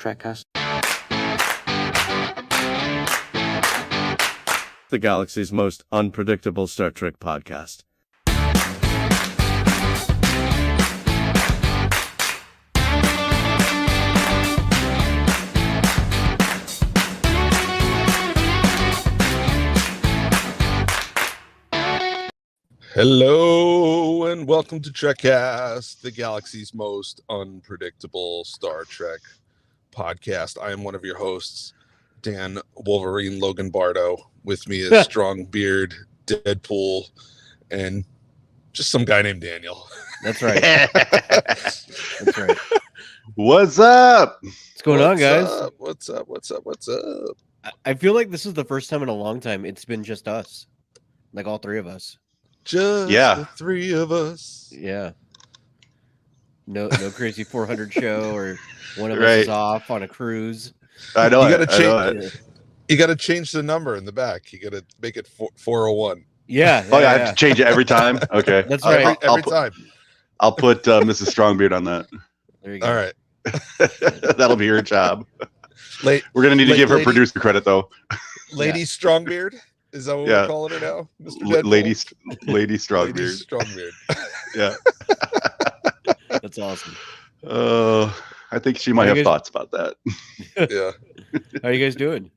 Trekcast. The galaxy's most unpredictable Star Trek podcast. Hello and welcome to Trekcast, the galaxy's most unpredictable Star Trek podcast. I am one of your hosts, Dan Wolverine Logan Bardo. With me is Strong Beard, Deadpool, and just some guy named Daniel. That's right. That's right. What's up? What's going on, guys? What's up? I feel like this is the first time in a long time it's been just us, like all three of us. Just the three of us. Yeah. No crazy 400 show or one of us is off on a cruise. I know. You got to change the number in the back. You got to make it 401. Yeah. I have to change it every time. Okay, that's right. Every time. I'll put Mrs. Strongbeard on that. There you go. All right. That'll be her job. We're gonna need to give her producer credit though. Lady Strongbeard. Is that what we're calling her now? Mr. Deadpool? Lady Strongbeard. Lady Strongbeard. Yeah. That's awesome. I think she might have thoughts about that. Yeah. How are you guys doing?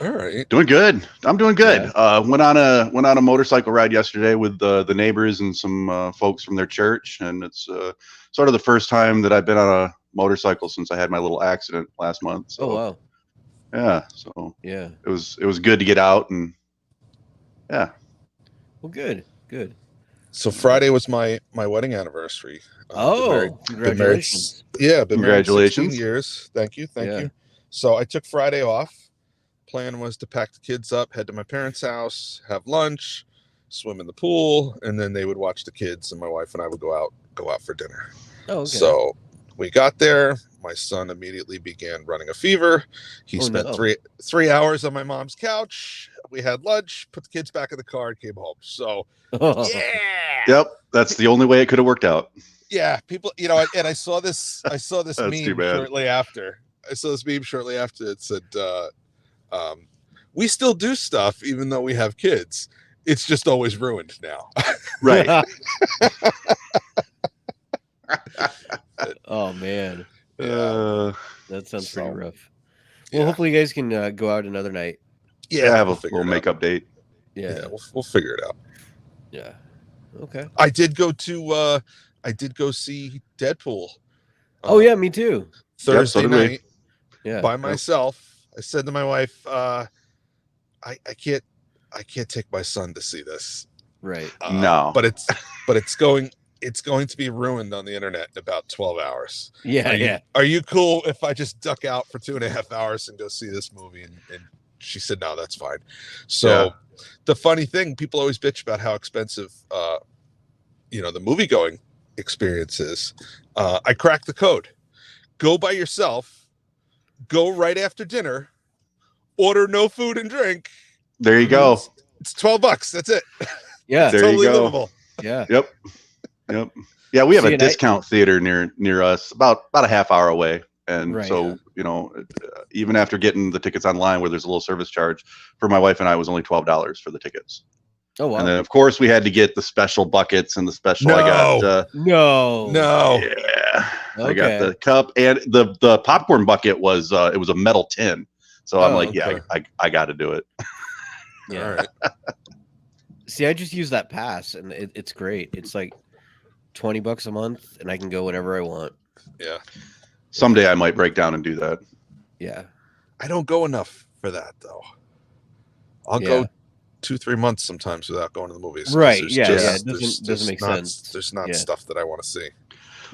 All right. Doing good. I'm doing good. Yeah. Went on a motorcycle ride yesterday with the neighbors and some folks from their church, and it's sort of the first time that I've been on a motorcycle since I had my little accident last month. So. Oh wow. Yeah, so yeah, it was good to get out and yeah. Well, good. So Friday was my wedding anniversary. Congratulations! Been congratulations. Married 16 years. Thank you. So I took Friday off. Plan was to pack the kids up, head to my parents' house, have lunch, swim in the pool, and then they would watch the kids, and my wife and I would go out for dinner. Oh, okay. So we got there. My son immediately began running a fever. He spent 3 hours on my mom's couch. We had lunch, put the kids back in the car, and came home. So, yeah. Yep, that's the only way it could have worked out. Yeah, people, and I saw this meme shortly after. It said, we still do stuff even though we have kids. It's just always ruined now. Right. Oh man. That sounds pretty rough. Well, hopefully you guys can go out another night. Yeah, have a little makeup date. Yeah, we'll figure it out. Yeah. Okay. I did go see Deadpool. Oh yeah, me too. Thursday night. Yeah. By myself. I said to my wife, I can't take my son to see this. Right. No. But it's going to be ruined on the internet in about 12 hours. Yeah. Are you cool if I just duck out for 2.5 hours and go see this movie? And she said, no, that's fine. So the funny thing, people always bitch about how expensive, the movie going experience is. I cracked the code. Go by yourself. Go right after dinner. Order no food and drink. There you go. It's $12. That's it. Yeah. There totally you go. livable. Yeah. Yep. Yeah, we have a discount theater near us, about a half hour away, and even after getting the tickets online, where there's a little service charge for my wife and I, was only $12 for the tickets. Oh wow! And then of course we had to get the special buckets and the special. No. I got no. Yeah, Okay. I got the cup and the popcorn bucket was it was a metal tin, so I'm like, okay. I got to do it. Yeah. All right. See, I just use that pass, and it's great. It's like $20 a month, and I can go whenever I want. Yeah. Someday I might break down and do that. Yeah. I don't go enough for that though. I'll go 2-3 months sometimes without going to the movies. Right. It doesn't make sense. There's not stuff that I want to see.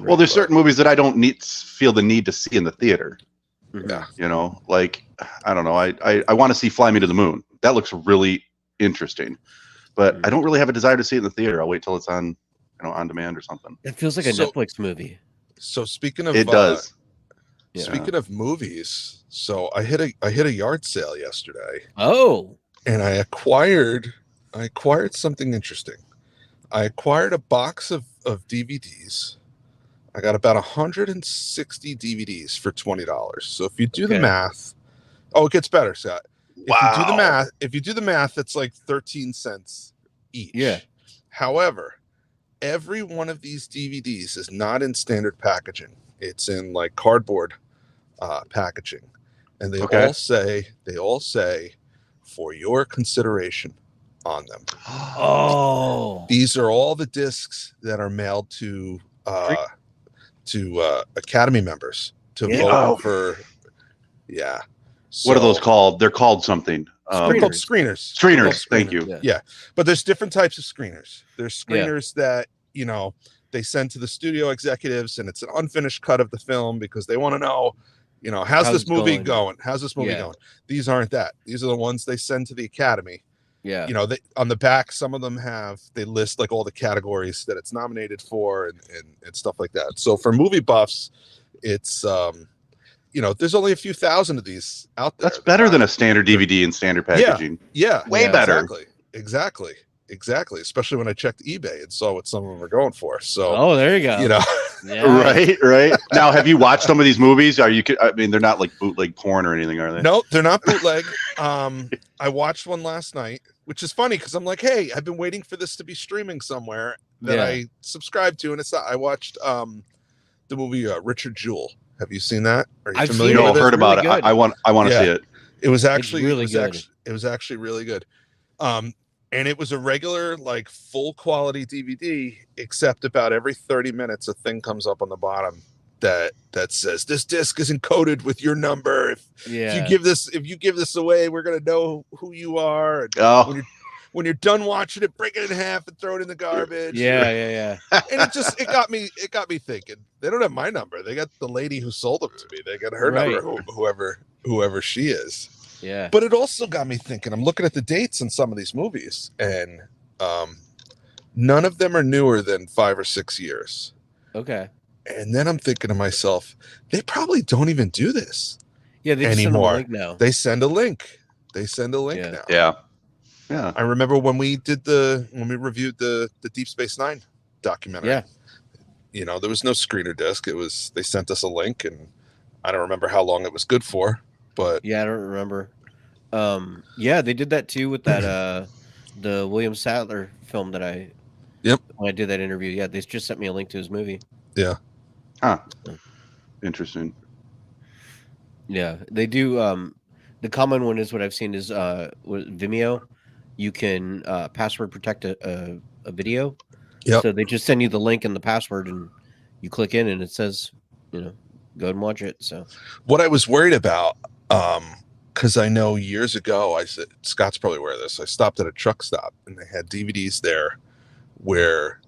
Well, there's certain movies that I don't feel the need to see in the theater. Yeah. Like, I don't know. I want to see Fly Me to the Moon. That looks really interesting, but I don't really have a desire to see it in the theater. I'll wait till it's on demand or something. It feels like a Netflix movie. So speaking of it does. Speaking of movies, so I hit a yard sale yesterday. Oh. And I acquired something interesting. I acquired a box of DVDs I got about 160 DVDs for $20. So if you do the math, it gets better, Scott. Wow. If you do the math, it's like 13 cents each. Yeah. However, every one of these DVDs is not in standard packaging. It's in like cardboard packaging. And they all say for your consideration on them. Oh. These are all the discs that are mailed to Academy members to vote for. Yeah. So, what are those called? They're called something. They're called screeners. Screeners. Thank you. Yeah. But there's different types of screeners. There's screeners that, they send to the studio executives, and it's an unfinished cut of the film because they want to know, how's this movie going? How's this movie going? These aren't that. These are the ones they send to the Academy. Yeah. They, on the back, some of them they list like all the categories that it's nominated for and stuff like that. So for movie buffs, it's there's only a few thousand of these out there. That's better than a standard DVD in standard packaging. Yeah. Way better. Exactly. Especially when I checked eBay and saw what some of them are going for. So there you go. Right. Now, have you watched some of these movies? They're not like bootleg porn or anything, are they? No, they're not bootleg. I watched one last night, which is funny because I'm like, hey, I've been waiting for this to be streaming somewhere that I subscribed to, and it's not. I watched the movie Richard Jewell. Have you seen that? Are you familiar with it? I've heard about it. I want to see it. It was actually really good. It was actually really good. And it was a regular, like, full quality DVD, except about every 30 minutes, a thing comes up on the bottom that says this disc is encoded with your number. If you give this away, we're gonna know who you are. And when you're done watching it, break it in half and throw it in the garbage. Yeah. And it got me thinking. They don't have my number. They got the lady who sold them to me. They got her number, whoever she is. Yeah. But it also got me thinking. I'm looking at the dates in some of these movies, and none of them are newer than 5 or 6 years. Okay. And then I'm thinking to myself, they probably don't even do this. Yeah, they anymore. Send a link now. They send a link. Now. Yeah. I remember when we reviewed the Deep Space Nine documentary. Yeah. There was no screener disc. They sent us a link, and I don't remember how long it was good for. But I don't remember. They did that too with that the William Sadler film that when I did that interview. Yeah, they just sent me a link to his movie. Yeah. Interesting. Yeah, they do. The common one is what I've seen is with Vimeo. You can password protect a video. Yeah. So they just send you the link and the password, and you click in, and it says, go ahead and watch it. So what I was worried about, because I know years ago, I said, Scott's probably aware of this. I stopped at a truck stop, and they had DVDs there where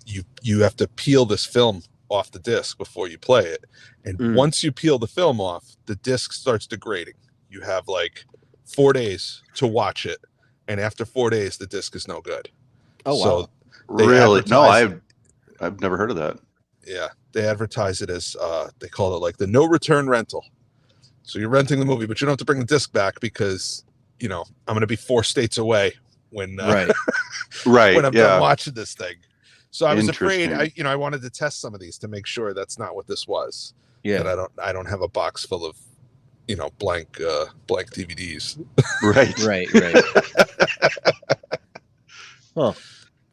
you have to peel this film off the disc before you play it. And once you peel the film off, the disc starts degrading. You have like 4 days to watch it. And after 4 days, the disc is no good. Oh, wow. So really? No, I've never heard of that. Yeah. They advertise it as, they call it like the no return rental. So you're renting the movie, but you don't have to bring the disc back because, I'm going to be 4 states away when, when I'm done watching this thing. So I was afraid, I wanted to test some of these to make sure that's not what this was. Yeah. That I don't have a box full of, blank DVDs. Right. Huh.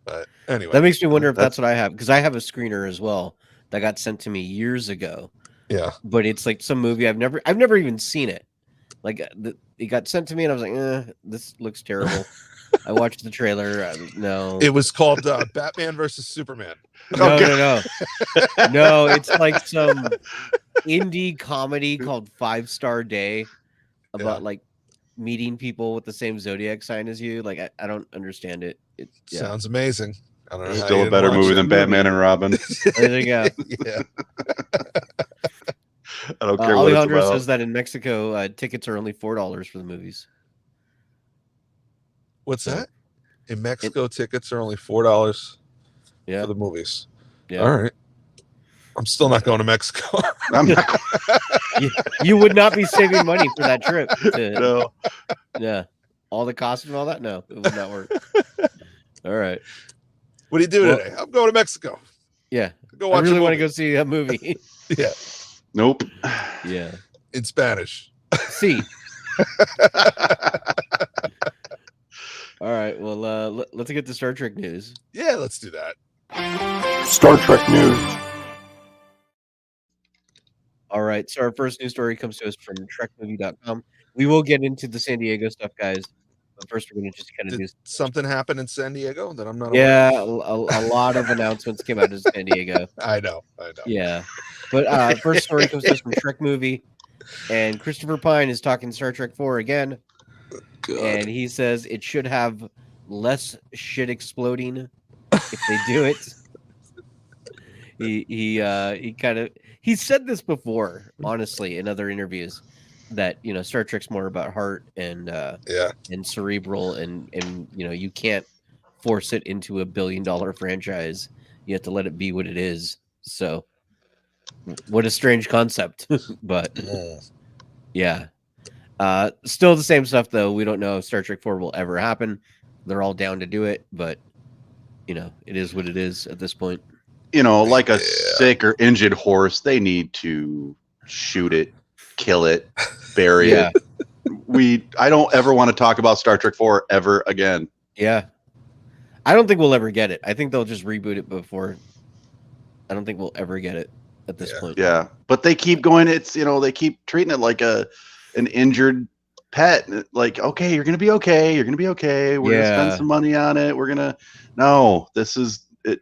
But anyway, that makes me wonder if that's what I have, because I have a screener as well that got sent to me years ago. Yeah. But it's like some movie I've never even seen it. Like it got sent to me and I was like, this looks terrible. I watched the trailer. No. It was called Batman versus Superman. No. No, it's like some indie comedy called 5 Star Day about like meeting people with the same zodiac sign as you. Like I don't understand it. It sounds amazing. I don't know. It's still a better movie than Batman and Robin. There you go. Yeah. I don't care what it's Alejandro about. says that in Mexico, tickets are only $4 for the movies. What's that? In Mexico, tickets are only $4 for the movies. Yeah. All right. I'm still not going to Mexico. I'm not you would not be saving money for that trip. No. Yeah. All the cost and all that? No, it would not work. All right. What are you doing today? I'm going to Mexico. Yeah. Go watch. I really want to movie. go see a movie. Yeah. Nope. Yeah. In Spanish. See. All right. Well, let's get to Star Trek news. Yeah, let's do that. Star Trek news. All right. So our first news story comes to us from trekmovie.com. We will get into the San Diego stuff, guys. But first, we're going to just kind of do Something happen in San Diego that I'm not Yeah, aware a lot of announcements came out of San Diego. I know. Yeah. But first story comes to us from Trek Movie. And Christopher Pine is talking Star Trek 4 again. God. And he says it should have less shit exploding if they do it. He said this before, honestly, in other interviews, that Star Trek's more about heart and cerebral and you can't force it into $1 billion franchise. You have to let it be what it is. So what a strange concept. But yeah. Still the same stuff though. We don't know if Star Trek 4 will ever happen. They're all down to do it, but it is what it is at this point. Like a sick or injured horse, they need to shoot it, kill it, bury it. I don't ever want to talk about Star Trek 4 ever again. Yeah. I don't think we'll ever get it. I think they'll just reboot it before. I don't think we'll ever get it at this point. Yeah. But they keep going, they keep treating it like an injured pet. Like, okay, you're going to be okay. You're going to be okay. We're going to spend some money on it. This is it.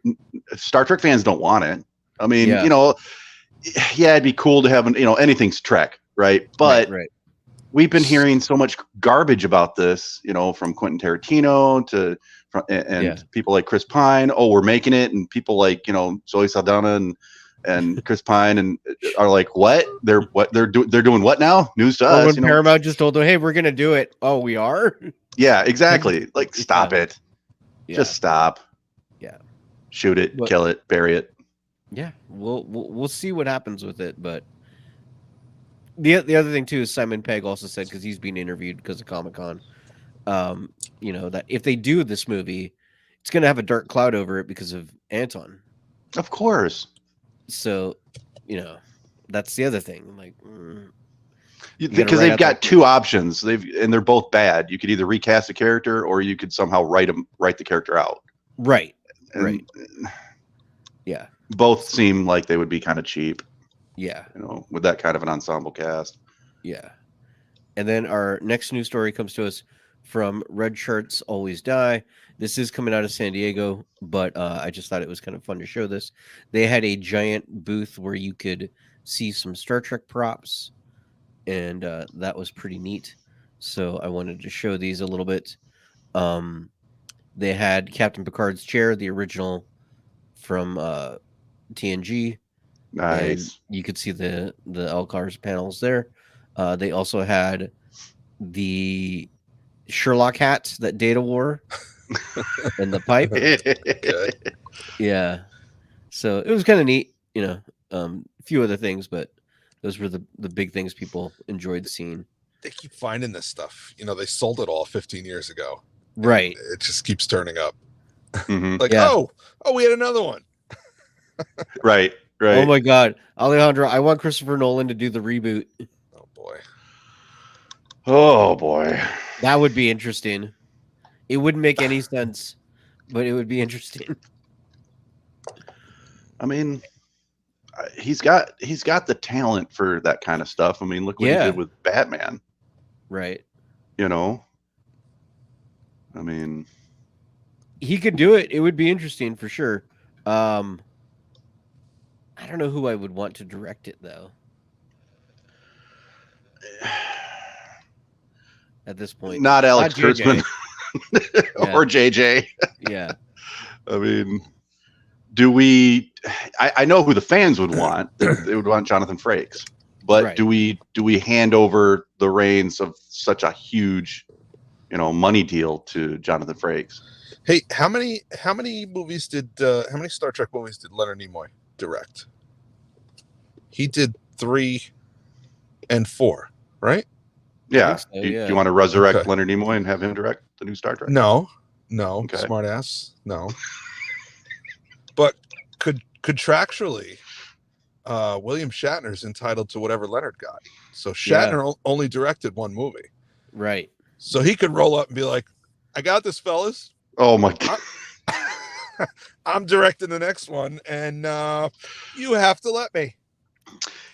Star Trek fans don't want it. I mean, it'd be cool to have anything's Trek, right? But we've been hearing so much garbage about this, from Quentin Tarantino and people like Chris Pine. Oh, we're making it, and people like Zoe Saldana and Chris Pine and are like, what? They're doing what now? News to us. When Paramount just told them, hey, we're gonna do it. Oh, we are. Yeah, exactly. Like, stop it. Yeah. Just stop. Yeah. Shoot it, kill it, bury it. Yeah, we'll see what happens with it, but the other thing too is Simon Pegg also said, because he's being interviewed because of Comic-Con, that if they do this movie, it's going to have a dark cloud over it because of Anton. Of course. So, that's the other thing. Like, because they've got two options. And they're both bad. You could either recast the character or you could somehow write the character out. Right. And, yeah. Both seem like they would be kind of cheap. Yeah. With that kind of an ensemble cast. Yeah. And then our next news story comes to us from Red Shirts Always Die. This is coming out of San Diego, but I just thought it was kind of fun to show this. They had a giant booth where you could see some Star Trek props, and that was pretty neat. So I wanted to show these a little bit. They had Captain Picard's chair, the original from TNG. Nice. And you could see the Elcar's panels there. They also had the Sherlock hat that Data wore and the pipe. Yeah. So it was kind of neat, a few other things, but those were the big things people enjoyed seeing. They keep finding this stuff. They sold it all 15 years ago. Right. It just keeps turning up. Mm-hmm. Like, we had another one. Right. Oh my God, Alejandro, I want Christopher Nolan to do the reboot. Oh boy. That would be interesting. It wouldn't make any sense, but it would be interesting. I mean, he's got the talent for that kind of stuff. I mean, look what he did with Batman. Right. I mean, he could do it. It would be interesting for sure. I don't know who I would want to direct it though. At this point, not Alex Kurtzman or JJ. Yeah. I mean, do we? I know who the fans would want. They would want Jonathan Frakes. But do we hand over the reins of such a huge, money deal to Jonathan Frakes? Hey, how many movies how many Star Trek movies did Leonard Nimoy direct? He did 3 and 4, right? Yeah. So, do you want to resurrect Leonard Nimoy and have him direct the new Star Trek? No, smart ass, no. But contractually, William Shatner's entitled to whatever Leonard got. So Shatner only directed one movie. Right. So he could roll up and be like, I got this, fellas. Oh my God. I'm directing the next one, and you have to let me.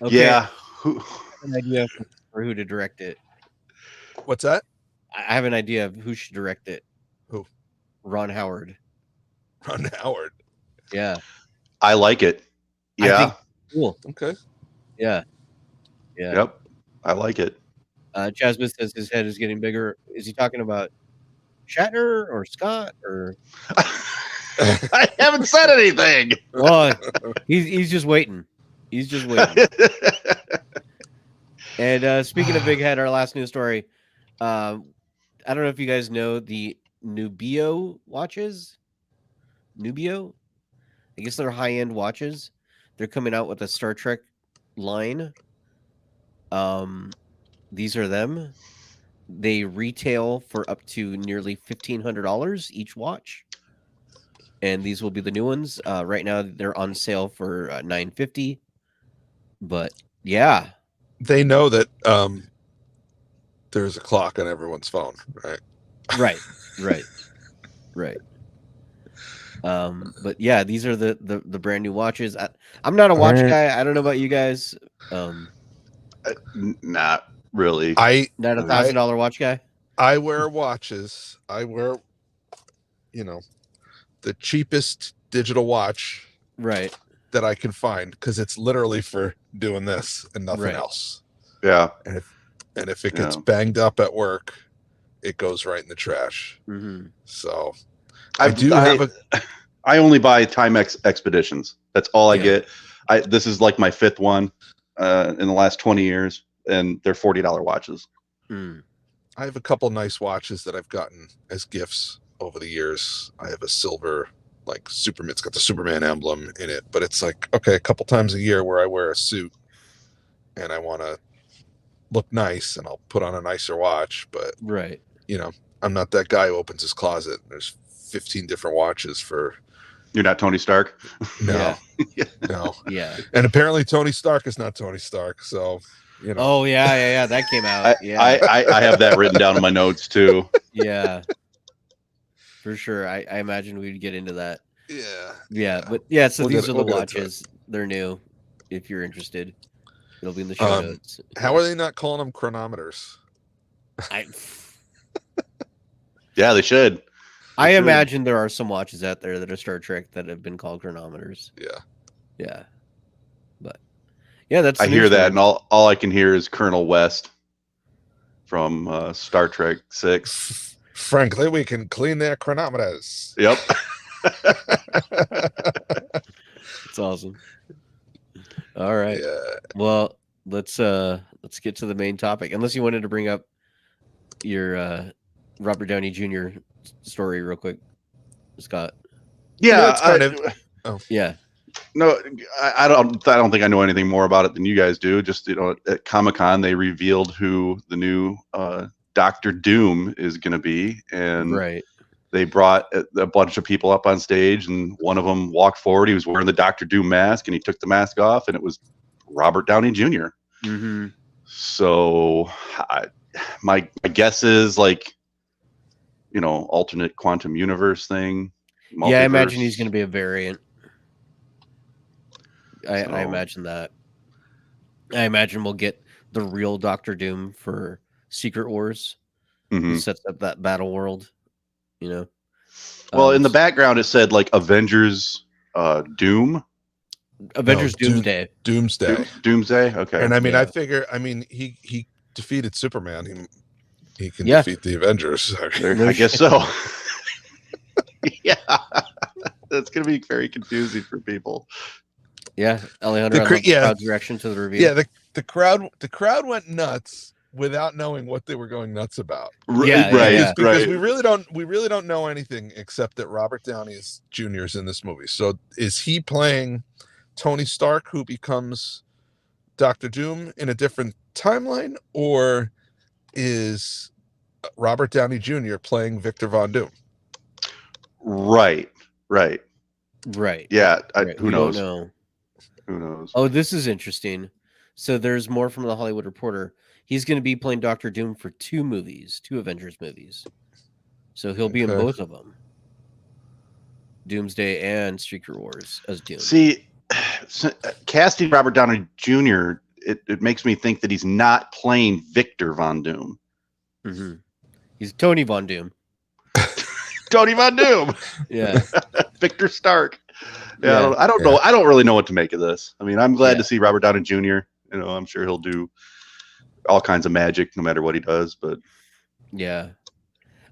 Okay. Yeah. I have an idea for who to direct it. What's that? I have an idea of who should direct it. Who? Ron Howard. Ron Howard. Yeah. I like it. Yeah. Cool. Okay. Yeah. Yeah. Yep. I like it. Chasmith says his head is getting bigger. Is he talking about Shatner or Scott or? I haven't said anything. Well, he's just waiting. He's just waiting. And speaking of big head, our last news story. I don't know if you guys know the Nubio watches. Nubio, I guess they're high-end watches. They're coming out with a Star Trek line. These are them. They retail for up to nearly $1,500 each watch, and these will be the new ones. Right now, they're on sale for $950. But yeah, they know that there's a clock on everyone's phone, right? Right. But yeah, these are the brand new watches. I'm not a watch guy. I don't know about you guys. Not really. Not $1,000 watch guy. I wear watches. I wear, the cheapest digital watch Right. that I can find, because it's literally for doing this and nothing else. Yeah. And if it gets banged up at work, it goes right in the trash. Mm-hmm. So I only buy Timex Expeditions. That's all I get. This is like my fifth one in the last 20 years, and they're $40 watches. I have a couple nice watches that I've gotten as gifts over the years. I have a silver, like Superman. It's got the Superman emblem in it, but it's like, okay, a couple times a year where I wear a suit and I want to look nice, and I'll put on a nicer watch. But right, I'm not that guy who opens his closet. There's 15 different watches for. You're not Tony Stark? No. Yeah. No. Yeah. And apparently Tony Stark is not Tony Stark. So, Oh, yeah. That came out. I have that written down in my notes too. Yeah. For sure. I imagine we'd get into that. Yeah. But yeah, so these are the watches. They're new. If you're interested, it'll be in the show notes. How are they not calling them chronometers? Yeah, they should. I imagine there are some watches out there that are Star Trek that have been called chronometers. Yeah. But yeah, that's. I hear that, and all I can hear is Colonel West from Star Trek 6. Frankly, we can clean their chronometers. Yep. It's awesome. All right. Yeah. Well, let's get to the main topic. Unless you wanted to bring up your Robert Downey Jr. story real quick, Scott. Yeah, yeah. No, I don't think I know anything more about it than you guys do. Just at Comic-Con they revealed who the new Doctor Doom is going to be, and they brought a bunch of people up on stage, and one of them walked forward. He was wearing the Doctor Doom mask, and he took the mask off, and it was Robert Downey Jr. Mm-hmm. So my guess is alternate quantum universe thing. Multiverse. Yeah, I imagine he's going to be a variant. I imagine that. I imagine we'll get the real Doctor Doom for Secret Wars. Who sets up that battle world, Well, in the background it said Avengers Doom. Avengers Doomsday. Doomsday. Okay. And I figure, he defeated Superman. He can defeat the Avengers. I guess so. Yeah. That's going to be very confusing for people. Yeah, Alejandro, the crowd's reaction to the reveal. Yeah, the crowd went nuts without knowing what they were going nuts about. Because we really don't know anything except that Robert Downey Jr. is in this movie. So is he playing Tony Stark, who becomes Doctor Doom in a different timeline, or is Robert Downey Jr. playing Victor Von Doom? Right. Right. Yeah, Right. who We don't knows? know. Who knows? Oh, this is interesting. So there's more from the Hollywood Reporter. He's going to be playing Doctor Doom for 2 movies, 2 Avengers movies. So he'll be in Okay. both of them. Doomsday and Secret Wars as Doom. See, casting Robert Downey Jr., it makes me think that he's not playing Victor Von Doom. Mm-hmm. He's Tony Von Doom. Tony Von Doom. Yeah. Victor Stark. Yeah. I don't know. I don't really know what to make of this. I mean, I'm glad Yeah. to see Robert Downey Jr. You know, I'm sure he'll do all kinds of magic no matter what he does. But Yeah.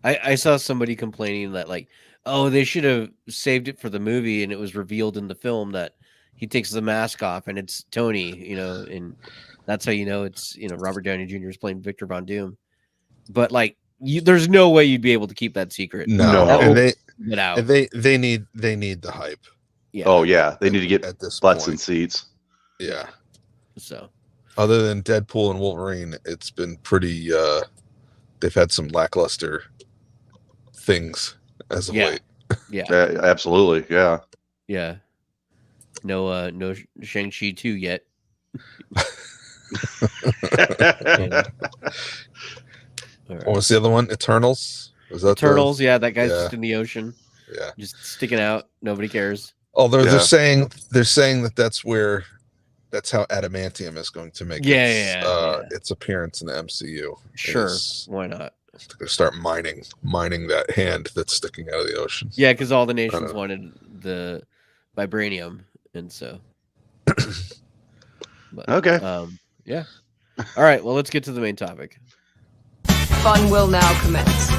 I saw somebody complaining that, like, oh, they should have saved it for the movie, and it was revealed in the film that he takes the mask off and it's Tony, you know, and that's how you know it's, you know, Robert Downey Jr. is playing Victor Von Doom. But like, there's no way you'd be able to keep that secret. No, That and will get out. they need the hype. Yeah. oh yeah, they need to get at this butts point. and seats. Yeah. So Other than Deadpool and Wolverine, it's been pretty. They've had some lackluster things as of late. yeah. Absolutely, yeah. Yeah. No Shang-Chi 2 yet. Yeah. All right. What was the other one? Eternals? Was that Eternals, yeah, that guy's Yeah. just in the ocean, Yeah. just sticking out. Nobody cares. Although Yeah. they're saying that's how adamantium is going to make its appearance in the MCU. Sure, Is why not? they're going to start mining that hand that's sticking out of the ocean. Yeah, because all the nations know. wanted the vibranium, and so. But, Okay. Yeah. All right. Well, let's get to the main topic. Fun will now commence.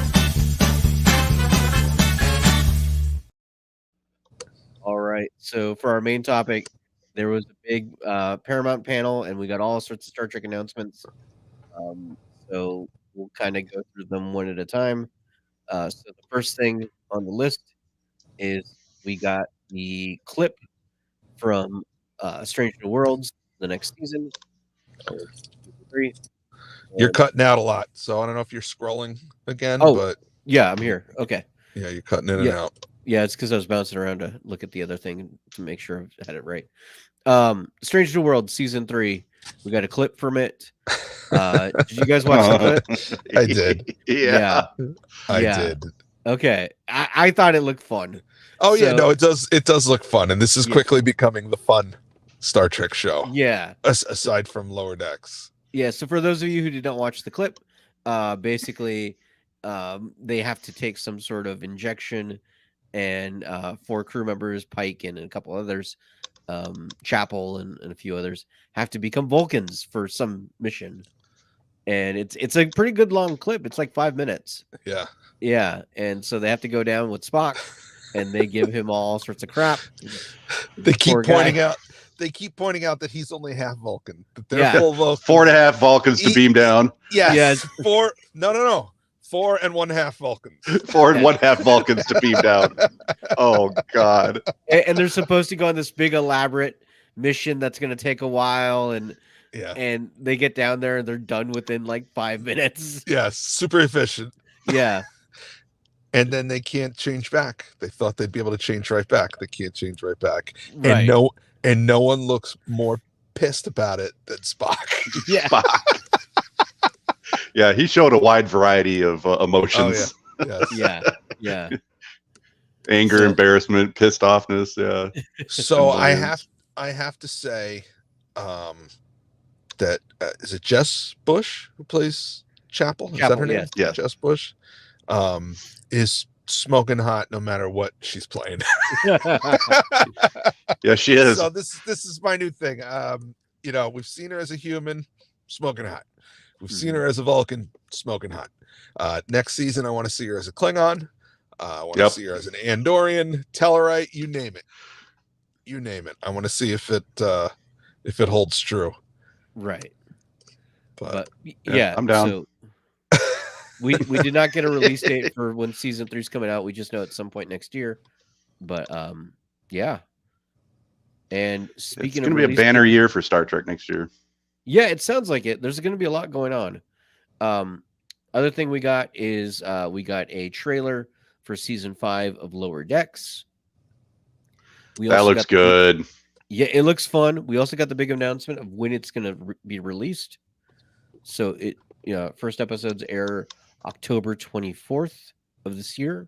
All right. So for our main topic, there was a big Paramount panel, and we got all sorts of Star Trek announcements. So we'll kind of go through them one at a time. So the first thing on the list is we got the clip from Strange New Worlds, the next season. Season 3. You're cutting out a lot, so I don't know if you're scrolling again. Oh. But Yeah, I'm here. Okay. yeah, you're cutting in and out. Yeah, it's because I was bouncing around to look at the other thing to make sure I had it right. Strange New World season 3. We got a clip from it. Did you guys watch some of it? I did. Yeah. I Yeah. did. Okay. I thought it looked fun. Oh yeah, So- no, it does. It does look fun, and this is Yeah. quickly becoming the fun Star Trek show. Yeah. Aside from Lower Decks. Yeah. So for those of you who did not watch the clip, basically, they have to take some sort of injection, and 4 crew members, Pike and a couple others, Chapel and a few others, have to become Vulcans for some mission. And it's a pretty good long clip. It's like 5 minutes. Yeah. Yeah. And so they have to go down with Spock, and they give him all sorts of crap. They keep Poor guy. pointing out. They keep pointing out that he's only half Vulcan. That they're Yeah. full Vulcan. 4.5 Vulcans to beam down. Yes. Yes. 4. No. 4 1/2 Vulcans. 4 1/2 Vulcans to beam down. Oh God. And they're supposed to go on this big elaborate mission that's going to take a while, and they get down there and they're done within like 5 minutes. Yes. Super efficient. Yeah. And then they can't change back. They thought they'd be able to change right back. They can't change right back. Right. And no one looks more pissed about it than Spock. Yeah. Yeah, he showed a wide variety of emotions. Yes. Yeah. Anger, So- embarrassment, pissed offness. Yeah. So I Emotions. have to say that is it Jess Bush who plays Chapel? Is that Chapel, her name? yeah. Jess Bush is smoking hot no matter what she's playing. Yeah, she is. So this is my new thing. We've seen her as a human, smoking hot. We've seen her as a Vulcan, smoking hot. Next season, I want to see her as a Klingon. I want to Yep. see her as an Andorian, Tellarite, you name it. You name it. I want to see if it holds true. Right. But Yeah, I'm down. So we did not get a release date for when season 3 is coming out. We just know at some point next year. But yeah. And It's speaking going of to be a release banner date- year for Star Trek next year. Yeah, it sounds like it. There's going to be a lot going on. Other thing we got is we got a trailer for season 5 of Lower Decks. That looks good. Yeah, it looks fun. We also got the big announcement of when it's going to be released. So first episodes air October 24th of this year.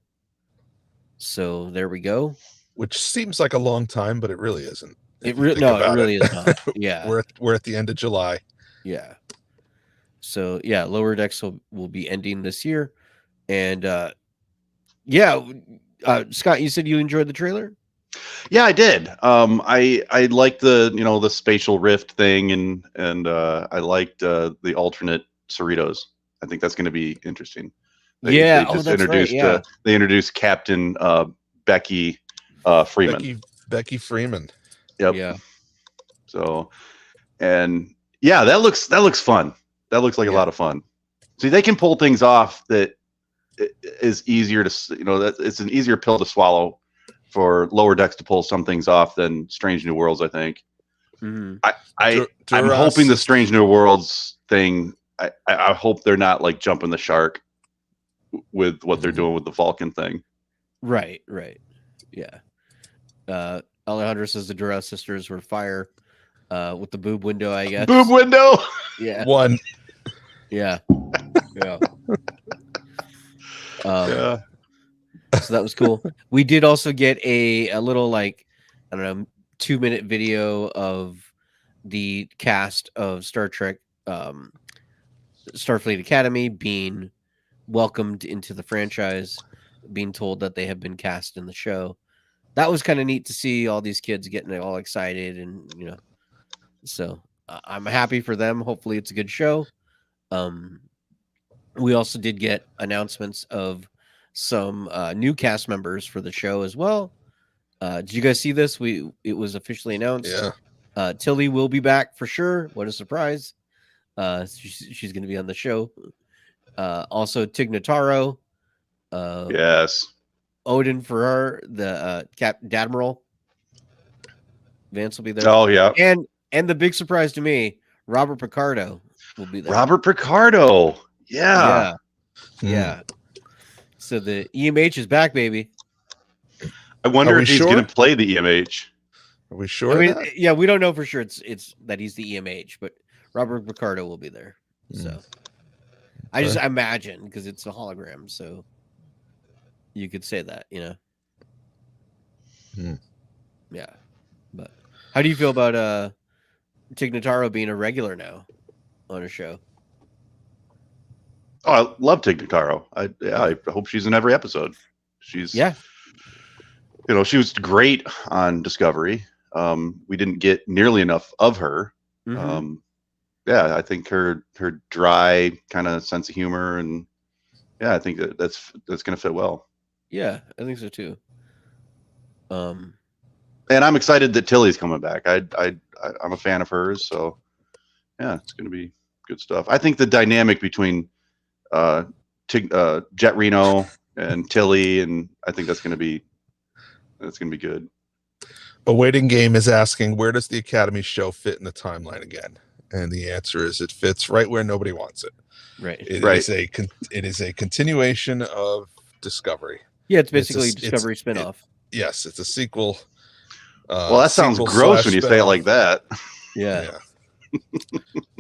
So there we go. Which seems like a long time, but it really isn't. It really is not. Yeah. We're at the end of July. Yeah. So yeah, Lower Decks will be ending this year. And Scott, you said you enjoyed the trailer? Yeah, I did. I liked the spatial rift thing, and I liked the alternate Cerritos. I think that's going to be interesting. They just introduced they introduced Captain Becky Freeman. Becky Freeman. Yep. Yeah. So, and yeah, that looks fun. That looks like a lot of fun. See, they can pull things off that is easier to that it's an easier pill to swallow for Lower Decks to pull some things off than Strange New Worlds, I think. Mm-hmm. I'm hoping the Strange New Worlds thing, I hope they're not like jumping the shark with what they're doing with the Vulcan thing. Right. Yeah. Alejandro says the Duras sisters were fire with the boob window, I guess. Boob window? Yeah. One. Yeah. Yeah. Yeah. So that was cool. We did also get a little 2-minute video of the cast of Star Trek Starfleet Academy being welcomed into the franchise, being told that they have been cast in the show. That was kind of neat to see all these kids getting all excited, and so I'm happy for them. Hopefully it's a good show. We also did get announcements of some new cast members for the show as well. Did you guys see this? It was officially announced. Yeah. Tilly will be back for sure. What a surprise. She's going to be on the show. Also Tig Notaro. Yes. Odin Ferrer, the Captain Admiral. Vance will be there. Oh yeah. And the big surprise to me, Robert Picardo will be there. Robert Picardo. Yeah. Yeah. So the EMH is back, baby. I wonder if he's going to play the EMH. Are we sure? I mean, we don't know for sure. It's that he's the EMH, but Robert Picardo will be there. So I just imagine because it's a hologram, so you could say that, Yeah. But how do you feel about Tig Notaro being a regular now on a show? Oh, I love Tig Notaro. I hope she's in every episode. She's she was great on Discovery. We didn't get nearly enough of her. Mm-hmm. I think her dry kind of sense of humor, and I think that's going to fit well. Yeah, I think so too. And I'm excited that Tilly's coming back. I'm a fan of hers, so it's going to be good stuff. I think the dynamic between Jet Reno and Tilly, and I think that's going to be good. A waiting game is asking, where does the Academy show fit in the timeline again? And the answer is it fits right where nobody wants it. Right. It is a continuation of Discovery. Yeah, it's basically Discovery spinoff. Yes, it's a sequel. Well, that sounds gross when you say it like that. Yeah.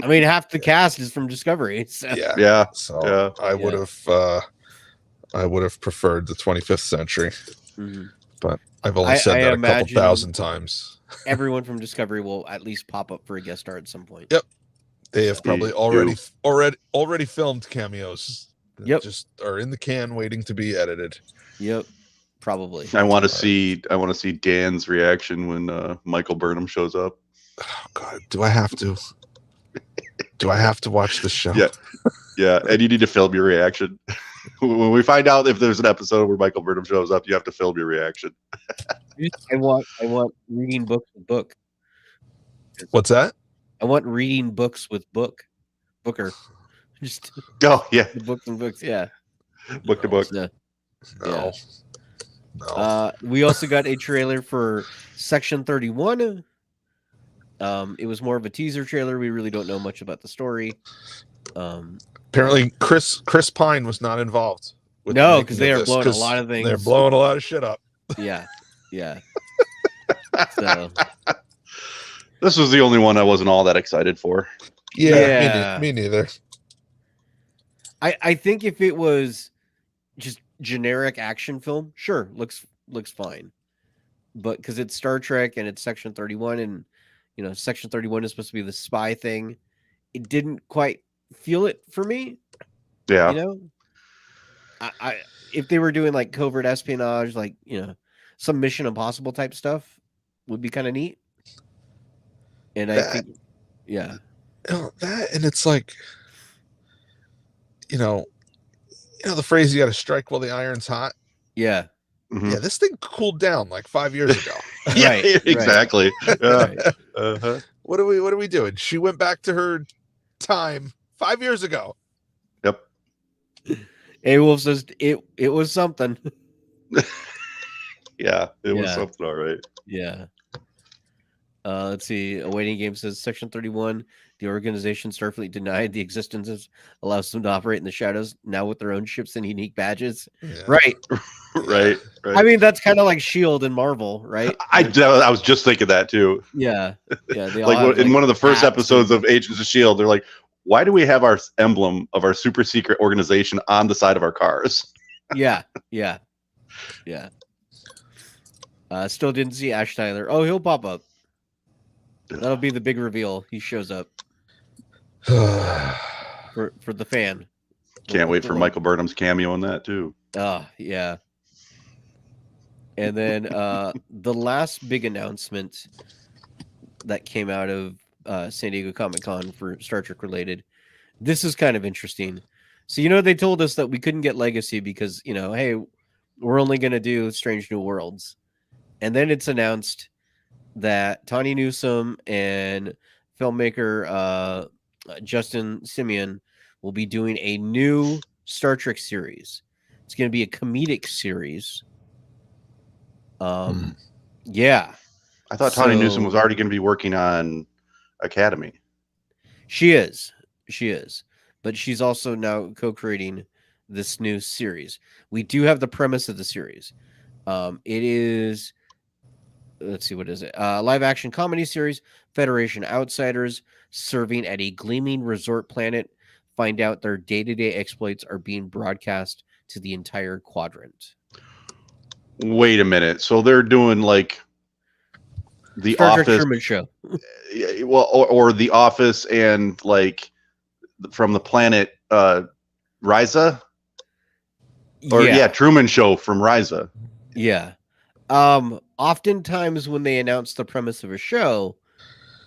I mean, half the cast is from Discovery. So. Yeah. So I would have preferred the 25th century, but I've only said that a couple thousand times. Everyone from Discovery will at least pop up for a guest star at some point. Yep, they have probably already filmed cameos. Yep, just are in the can waiting to be edited. Yep, probably. I want to see Dan's reaction when Michael Burnham shows up. Oh God, do I have to? Do I have to watch the show? Yeah, and you need to film your reaction. When we find out if there's an episode where Michael Burnham shows up, you have to film your reaction. I want reading books with Book. What's that? I want reading books with Booker. Just the books and books, yeah. Book to book. No. We also got a trailer for Section 31. It was more of a teaser trailer. We really don't know much about the story. Apparently, Chris Pine was not involved. No, because they are blowing a lot of things. They're blowing a lot of shit up. Yeah. So this was the only one I wasn't all that excited for. Yeah. Me neither. I think if it was just generic action film, sure, looks fine. But because it's Star Trek and it's Section 31, and Section 31 is supposed to be the spy thing, it didn't quite feel it for me. Yeah. I if they were doing like covert espionage, like some Mission Impossible type stuff, would be kind of neat. And I think, that, and it's like, the phrase, you got to strike while the iron's hot. Yeah. Mm-hmm. Yeah, this thing cooled down like 5 years ago. Yeah, exactly. Yeah. Uh-huh. What are we doing? She went back to her time 5 years ago. Yep. A-Wolf says it was something. Yeah, it was something, all right. Yeah. Let's see. A waiting game says Section 31. The organization Starfleet denied the existence of, allows them to operate in the shadows now with their own ships and unique badges. Yeah. Right. Right. I mean, that's kind of like S.H.I.E.L.D. and Marvel, right? I was just thinking that too. Yeah. Yeah. They like, in one of the first episodes of Agents of S.H.I.E.L.D., they're like, why do we have our emblem of our super secret organization on the side of our cars? Yeah. Still didn't see Ash Tyler. Oh, he'll pop up. That'll be the big reveal. He shows up for the fan. Can't wait for Michael Burnham's cameo in that too. Oh, yeah. And then the last big announcement that came out of San Diego Comic-Con for Star Trek related. This is kind of interesting. So, they told us that we couldn't get Legacy because, hey, we're only going to do Strange New Worlds. And then it's announced that Tawny Newsome and filmmaker Justin Simeon will be doing a new Star Trek series. It's going to be a comedic series. Yeah. I thought Tawny Newsome was already going to be working on Academy. She is. But she's also now co-creating this new series. We do have the premise of the series. It is... Let's see, what is it? Live action comedy series, Federation outsiders serving at a gleaming resort planet find out their day-to-day exploits are being broadcast to the entire quadrant. Wait a minute. So they're doing like the Star Office Trek Truman Show. Well, or the Office and like from the planet Risa? Or Truman Show from Risa. Yeah. Oftentimes when they announce the premise of a show,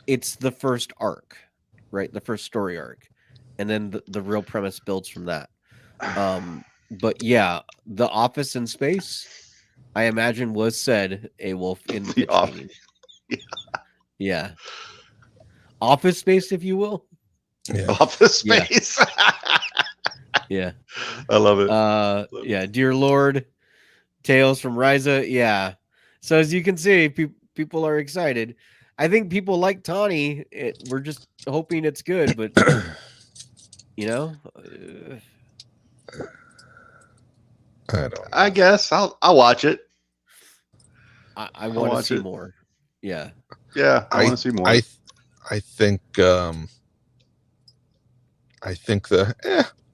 it's the first arc, right? The first story arc. And then the real premise builds from that. But yeah, The Office in Space, I imagine was said, A-Wolf, in the Office. Yeah. Office Space, if you will. Yeah. Office Space. Yeah. I love it. Yeah. Dear Lord, Tales from Risa. Yeah. So as you can see, people are excited. I think people like Tawny. We're just hoping it's good, but I guess I'll watch it. I want to see more. Yeah. Yeah, I want to see more. I think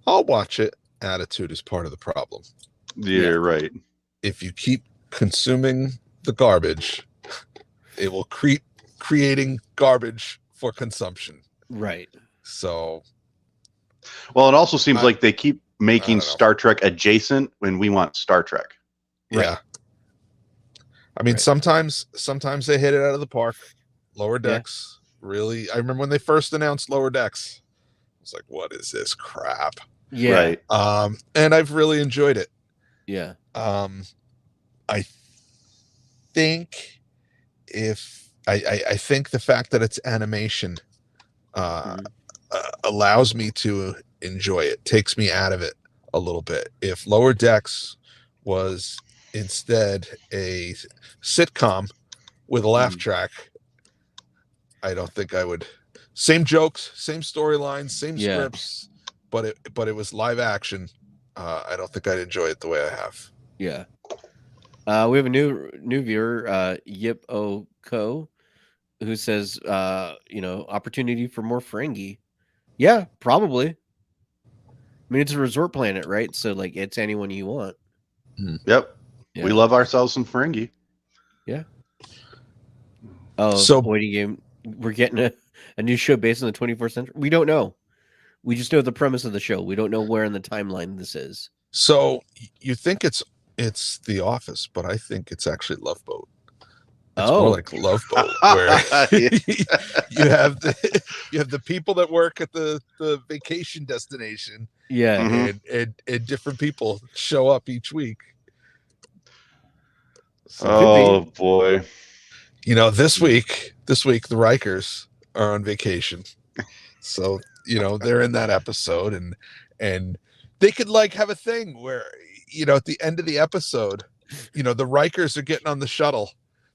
I'll watch it attitude is part of the problem. Yeah, right. If you keep consuming the garbage, it will creating garbage for consumption. Right. So, well, it also seems like they keep making Star Trek adjacent when we want Star Trek. Yeah. Right. I mean, sometimes they hit it out of the park. Lower Decks, really. I remember when they first announced Lower Decks. I was like, what is this crap? Yeah. Right. And I've really enjoyed it. Yeah. I think I think the fact that it's animation allows me to enjoy it, takes me out of it a little bit. If Lower Decks was instead a sitcom with a laugh track, I don't think I would. Same jokes, same storylines, same scripts, but it was live action. I don't think I'd enjoy it the way I have. Yeah. We have a new viewer, Yip O Co, who says, opportunity for more Ferengi. Yeah, probably. I mean, it's a resort planet, right? So, like, it's anyone you want. Yep. Yeah. We love ourselves some Ferengi. Yeah. Oh, So- waiting game. We're getting a new show based on the 24th century. We don't know. We just know the premise of the show. We don't know where in the timeline this is. So you think it's The Office, but I think it's actually Love Boat. It's more like Love Boat, where you have the people that work at the vacation destination, Yeah. Mhm. and different people show up each week. So, Oh boy. this week the Rikers are on vacation, so they're in that episode, and they could like have a thing where at the end of the episode, the Rikers are getting on the shuttle.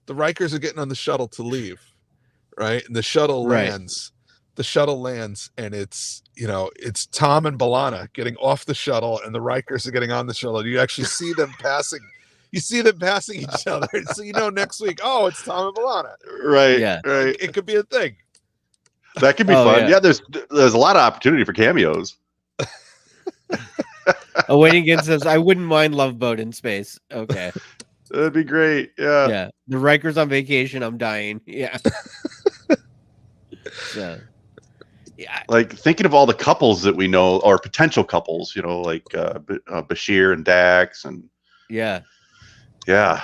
The Rikers are getting on the shuttle to leave, right? And the shuttle lands. The shuttle lands, and it's Tom and B'Elanna getting off the shuttle, and the Rikers are getting on the shuttle. You actually see them passing. You see them passing each other, so next week, oh, it's Tom and B'Elanna. Right. Yeah. Right. It could be a thing. That could be fun. Yeah. There's a lot of opportunity for cameos. Waiting again says, I wouldn't mind Love Boat in space. Okay. That'd be great. Yeah. Yeah. The Rikers on vacation. I'm dying. Yeah. So, yeah. Like thinking of all the couples that we know, or potential couples, like Bashir and Dax, and Yeah. yeah.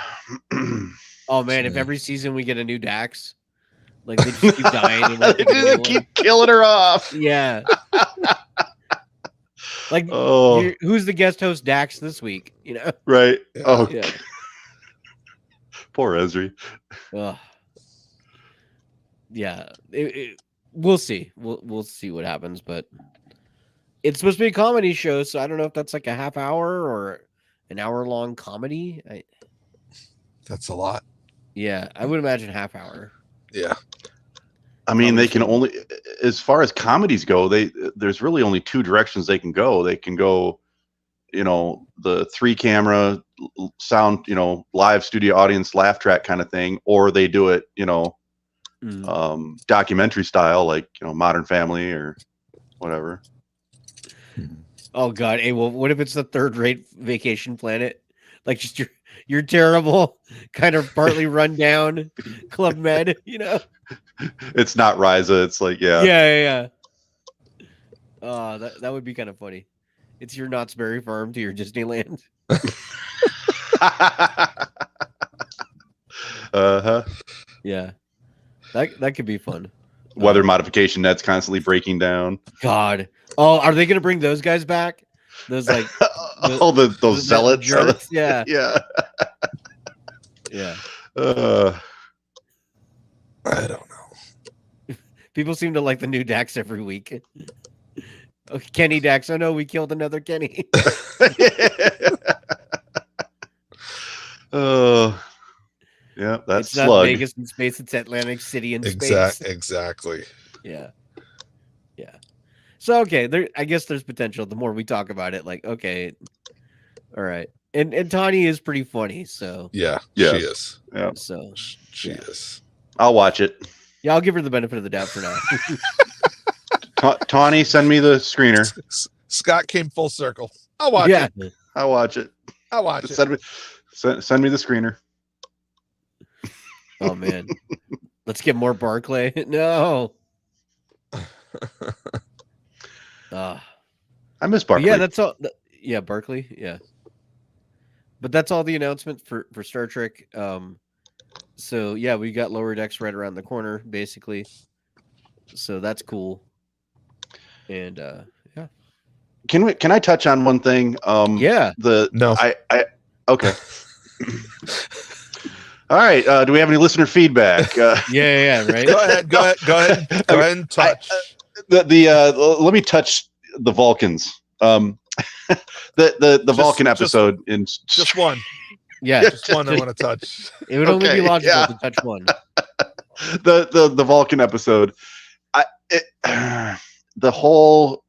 Oh man, if every season we get a new Dax, like they just keep dying and like, They keep killing her off. Yeah. Like, Oh, who's the guest host Dax this week? right. Yeah. Oh, Yeah. poor Esri. Ugh. Yeah. We'll see. We'll see what happens, but it's supposed to be a comedy show, so I don't know if that's like a half hour or an hour-long comedy. That's a lot. Yeah, I would imagine half hour. Yeah. I mean, they can only, as far as comedies go, there's really only two directions they can go. They can go, the 3-camera sound, live studio audience laugh track kind of thing, or they do it, documentary style, like Modern Family or whatever. Oh God! Hey, well, what if it's the third-rate Vacation Planet? Like just your terrible, kind of partly run down Club Med, It's not Ryza. It's like, yeah. Yeah. Oh, that would be kind of funny. It's your Knott's Berry Farm to your Disneyland. Uh-huh. Yeah, that could be fun. Weather modification net's constantly breaking down. God. Oh, are they going to bring those guys back? Those like those zealots. Jerks? Yeah. Yeah. Yeah. I don't know. People seem to like the new Dax every week. Oh, Kenny Dax. Oh no, we killed another Kenny. Yeah, that's it's not Slug. Vegas in space, it's Atlantic City in space. Exactly. Yeah. So okay, I guess there's potential. The more we talk about it, like, okay, all right. And Tawny is pretty funny, so Yeah, Yeah. she is. Yeah. so She is. I'll watch it. yeah, I'll give her the benefit of the doubt for now. Tawny, send me the screener. Scott came full circle. I'll watch Yeah. it. I'll watch it. I'll watch it. Send me the screener. Oh man. Let's get more Barclay. No. I miss Barkley. Yeah, that's all. Yeah, Barkley. Yeah. But that's all the announcement for Star Trek. So yeah, we got Lower Decks right around the corner, basically. So that's cool. And yeah. Can I touch on one thing? Yeah. No. I okay. All right. Do we have any listener feedback? Yeah, right. Go ahead and touch. Let me touch the Vulcans. The Vulcan episode in Just one. Yeah. Just one I want to touch. It would only Okay, be logical yeah. to touch one. the Vulcan episode. The whole,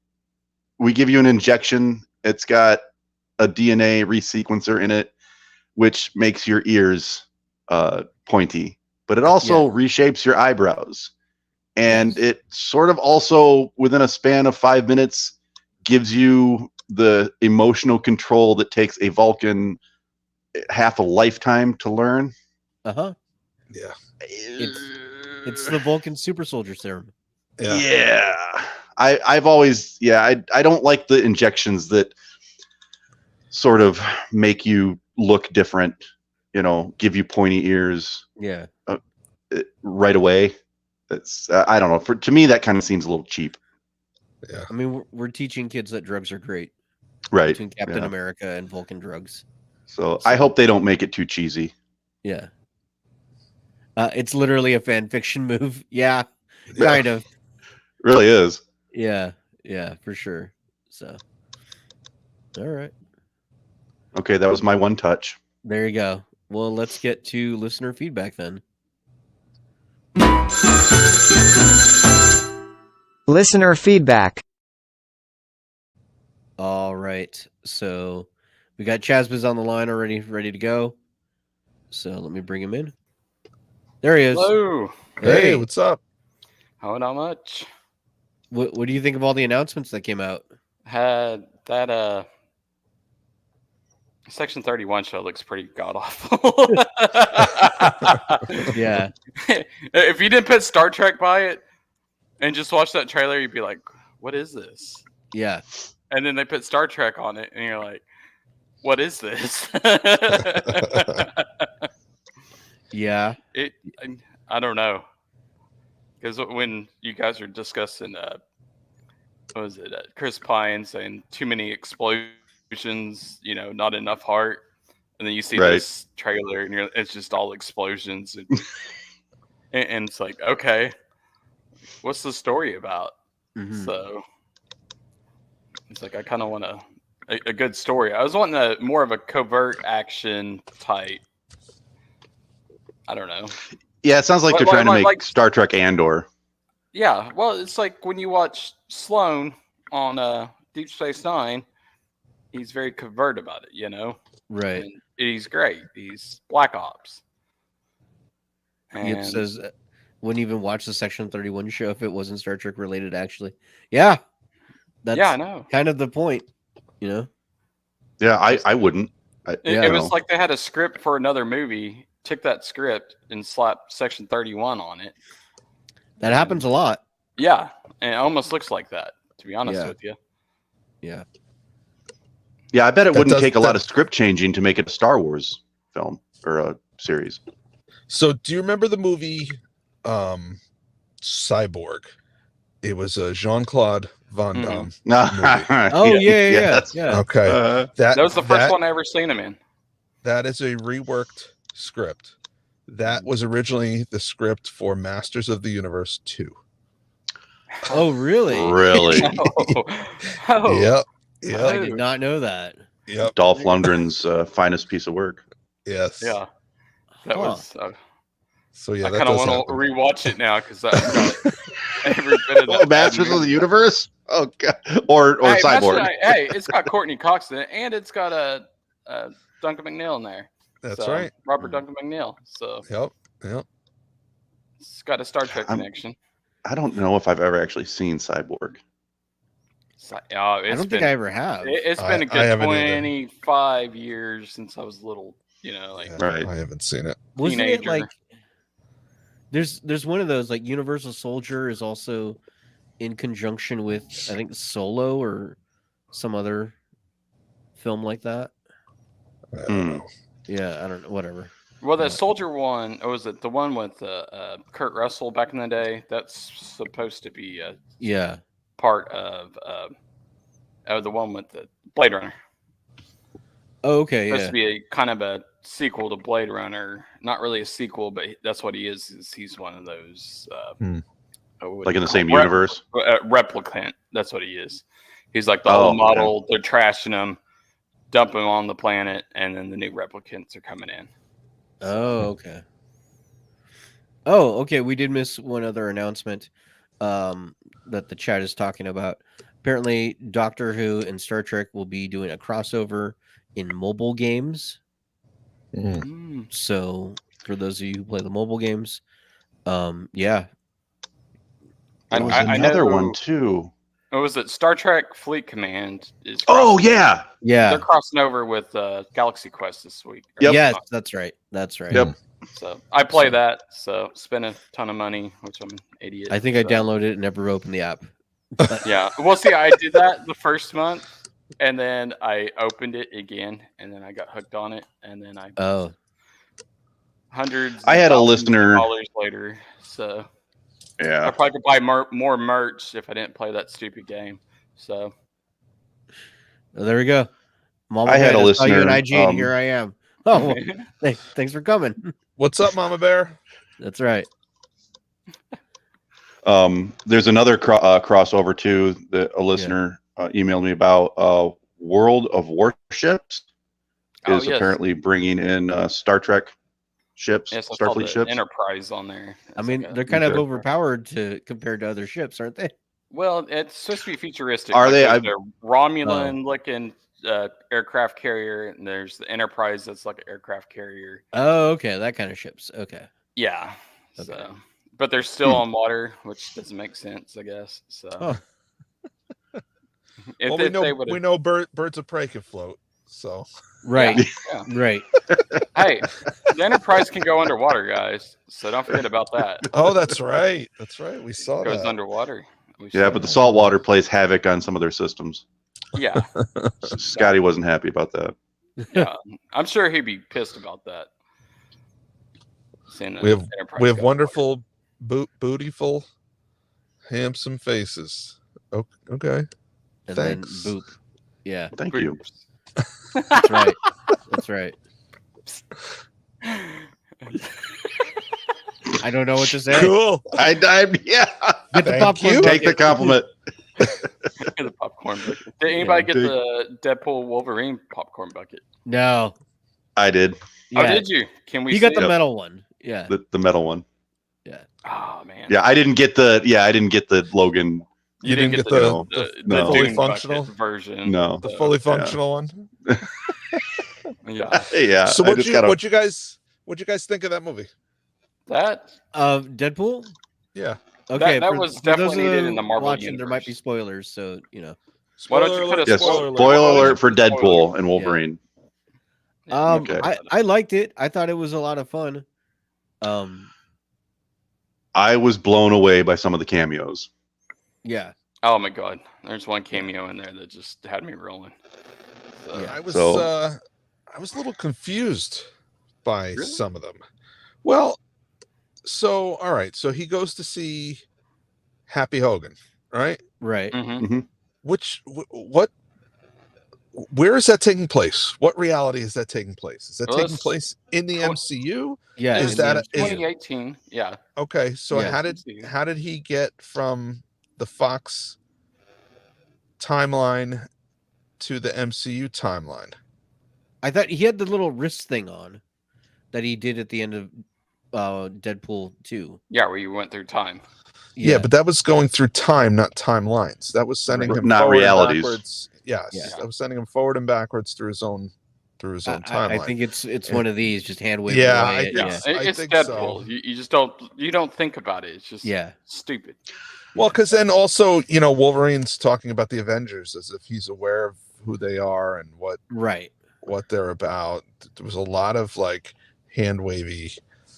we give you an injection. It's got a DNA resequencer in it. which makes your ears pointy, but it also reshapes your eyebrows. And it sort of also, within a span of 5 minutes, gives you the emotional control that takes a Vulcan half a lifetime to learn. Uh-huh. Yeah. It's the Vulcan super soldier serum. Yeah. I've always, I don't like the injections that sort of make you look different, give you pointy ears. Yeah. Right away. It's I don't know. To me, that kind of seems a little cheap. Yeah. I mean, we're teaching kids that drugs are great. Right. Between Captain America and Vulcan drugs. So I hope they don't make it too cheesy. Yeah. It's literally a fan fiction move. Yeah. Kind of. Really is. Yeah. Yeah, for sure. So. All right. Okay, that was my one touch. There you go. Well, let's get to listener feedback then. Listener feedback. All right. So we got Chazbaz on the line already, ready to go. So let me bring him in. There he is. Hello. Hey, what's up? Oh, not much. What do you think of all the announcements that came out? Had that Section 31 show looks pretty god awful. Yeah. If you didn't put Star Trek by it and just watch that trailer, you'd be like, what is this? Yeah. And then they put Star Trek on it, and you're like, what is this? Yeah. I don't know. Because when you guys are discussing, what was it, Chris Pine saying too many explosions, not enough heart. And then you see this trailer, and it's just all explosions. And it's like, okay, what's the story about? Mm-hmm. So it's like, I kind of want a good story. I was wanting more of a covert action type. I don't know. Yeah, it sounds like they're trying to make Star Trek Andor. Yeah, well, it's like when you watch Sloan on Deep Space Nine, he's very covert about it, Right. And he's great. He's Black Ops. And It says wouldn't even watch the Section 31 show if it wasn't Star Trek related, actually. Yeah. That's I know. kind of the point, Yeah, I wouldn't. It was like they had a script for another movie, took that script and slapped Section 31 on it. That happens a lot. Yeah, and it almost looks like that, to be honest with you. Yeah. Yeah, I bet it wouldn't take a lot of script changing to make it a Star Wars film or a series. So do you remember the movie Cyborg? It was a Jean-Claude Van Damme movie. Oh, yeah. Okay. That was the first one I ever seen him in. That is a reworked script. That was originally the script for Masters of the Universe 2. Oh, really? Really? Yep. I did not know that. Yep. Dolph Lundgren's finest piece of work. Yes. Yeah. That was. So yeah, I kind of want to rewatch it now because I've got every bit of that. Masters of the Universe? Oh god. Or Cyborg. Hey, it's got Courtney Cox in it, and it's got Duncan McNeil in there. That's right. Robert Duncan McNeil. So Yep. It's got a Star Trek connection. I don't know if I've ever actually seen Cyborg. I don't think I ever have. It's been a good 25 years since I was little. Right. I haven't seen it. Wasn't it like there's one of those, like Universal Soldier is also in conjunction with, I think, Solo or some other film like that. I don't know. Yeah, I don't know. Whatever. Well, the Soldier one, or was it the one with Kurt Russell back in the day? That's supposed to be part of the one with the Blade Runner. Oh, okay. Supposed to be a kind of a sequel to Blade Runner. Not really a sequel, but that's what he is he's one of those. Like in the same universe? Replicant. That's what he is. He's like the old model. They're trashing him, dumping him on the planet, and then the new replicants are coming in. Oh, okay. Oh, okay. We did miss one other announcement that the chat is talking about. Apparently, Doctor Who and Star Trek will be doing a crossover in mobile games. So for those of you who play the mobile games, yeah. There was I another know- one too. What was it? Star Trek Fleet Command is. Oh crossing- yeah. Yeah. They're crossing over with Galaxy Quest this week. Yep. Yes, that's right. That's right. Yep. So I play that. So spend a ton of money, which I'm an idiot. I think I so. downloaded it and never opened the app. Yeah. Well, see, I did that the first month, and then I opened it again, and then I got hooked on it, and then I Oh, hundreds. I had a thousands of listener- dollars later. So I Yeah. probably could buy more merch if I didn't play that stupid game. So well, there we go. Mama I had Bear, a I saw you in listener, IG, and here I am. Oh, well, thanks for coming. What's up, Mama Bear? That's right. There's another crossover too that a listener emailed me about. World of Warships is yes. apparently bringing in Star Trek ships, Yes, I saw the Starfleet ships. Enterprise on there. I It's mean, like a- they're kind of Okay. overpowered compared to other ships, aren't they? well, it's supposed to be futuristic. Are they? There's a Romulan looking aircraft carrier, and there's the Enterprise that's like an aircraft carrier. Oh, okay, that kind of ships. Okay. Yeah. Okay. So, but they're still on water, which doesn't make sense, I guess. So, Oh. if, Well, we know birds of prey can float. So Right. Yeah. Right. Hey, the Enterprise can go underwater, guys. So don't forget about that. oh, that's right. That's right. We saw It goes that. underwater. Yeah, but the salt water plays havoc on some of their systems. Yeah, Scotty wasn't happy about that. yeah. I'm sure he'd be pissed about that. Seeing the We have Enterprise we have go wonderful, bootyful, handsome faces. Okay. And Thanks. then boop. Yeah, Thank underwater. you. that's right. That's right. I don't know what to say. Cool. Yeah. Get the Thank popcorn you. Take the bucket. compliment. The popcorn bucket. Did anybody get Big- the Deadpool Wolverine popcorn bucket? No. I did Oh, Yeah. did you? Can we? You got see the it? metal one. Yeah. the metal one. Oh man. Yeah, I didn't get the Logan. You didn't get the no. fully Dune bucket functional? version. No. The So, fully functional one. yeah. Yeah. So I just what'd you guys think of that movie? That Deadpool. Yeah. Okay, that for- was for definitely those of needed you in the Marvel watching, there might be universe. spoilers, so you know. Why don't you put a Yes. spoiler Spoiler alert? alert for Deadpool and Wolverine. Okay. I liked it. I thought it was a lot of fun. I was blown away by some of the cameos. Yeah. Oh my god, there's one cameo in there that just had me rolling. So, Yeah. I was So- I was a little confused by Really? some of them. Well, so all right, so he goes to see Happy Hogan, right? Right. mhm. What where is that taking place? What reality is that taking place? Is that Well, taking it's- place in the MCU? Yeah. Is in that the is- 2018? Yeah. Okay, so Yeah, how did he get from the Fox timeline to the MCU timeline? I thought he had the little wrist thing on that he did at the end of Deadpool 2. Yeah, where you went through time. Yeah, but that was going through time, not timelines. That was sending him Not forward and realities. backwards. Yes, Yeah. that was sending him forward and backwards through his own timeline. I think it's one of these just hand waving Yeah, away. I it, think yeah. so. I It's think Deadpool. so. You just don't think about it. It's just Yeah. stupid. Well, because then also, Wolverine's talking about the Avengers as if he's aware of who they are and Right. what they're about. There was a lot of like hand wavy.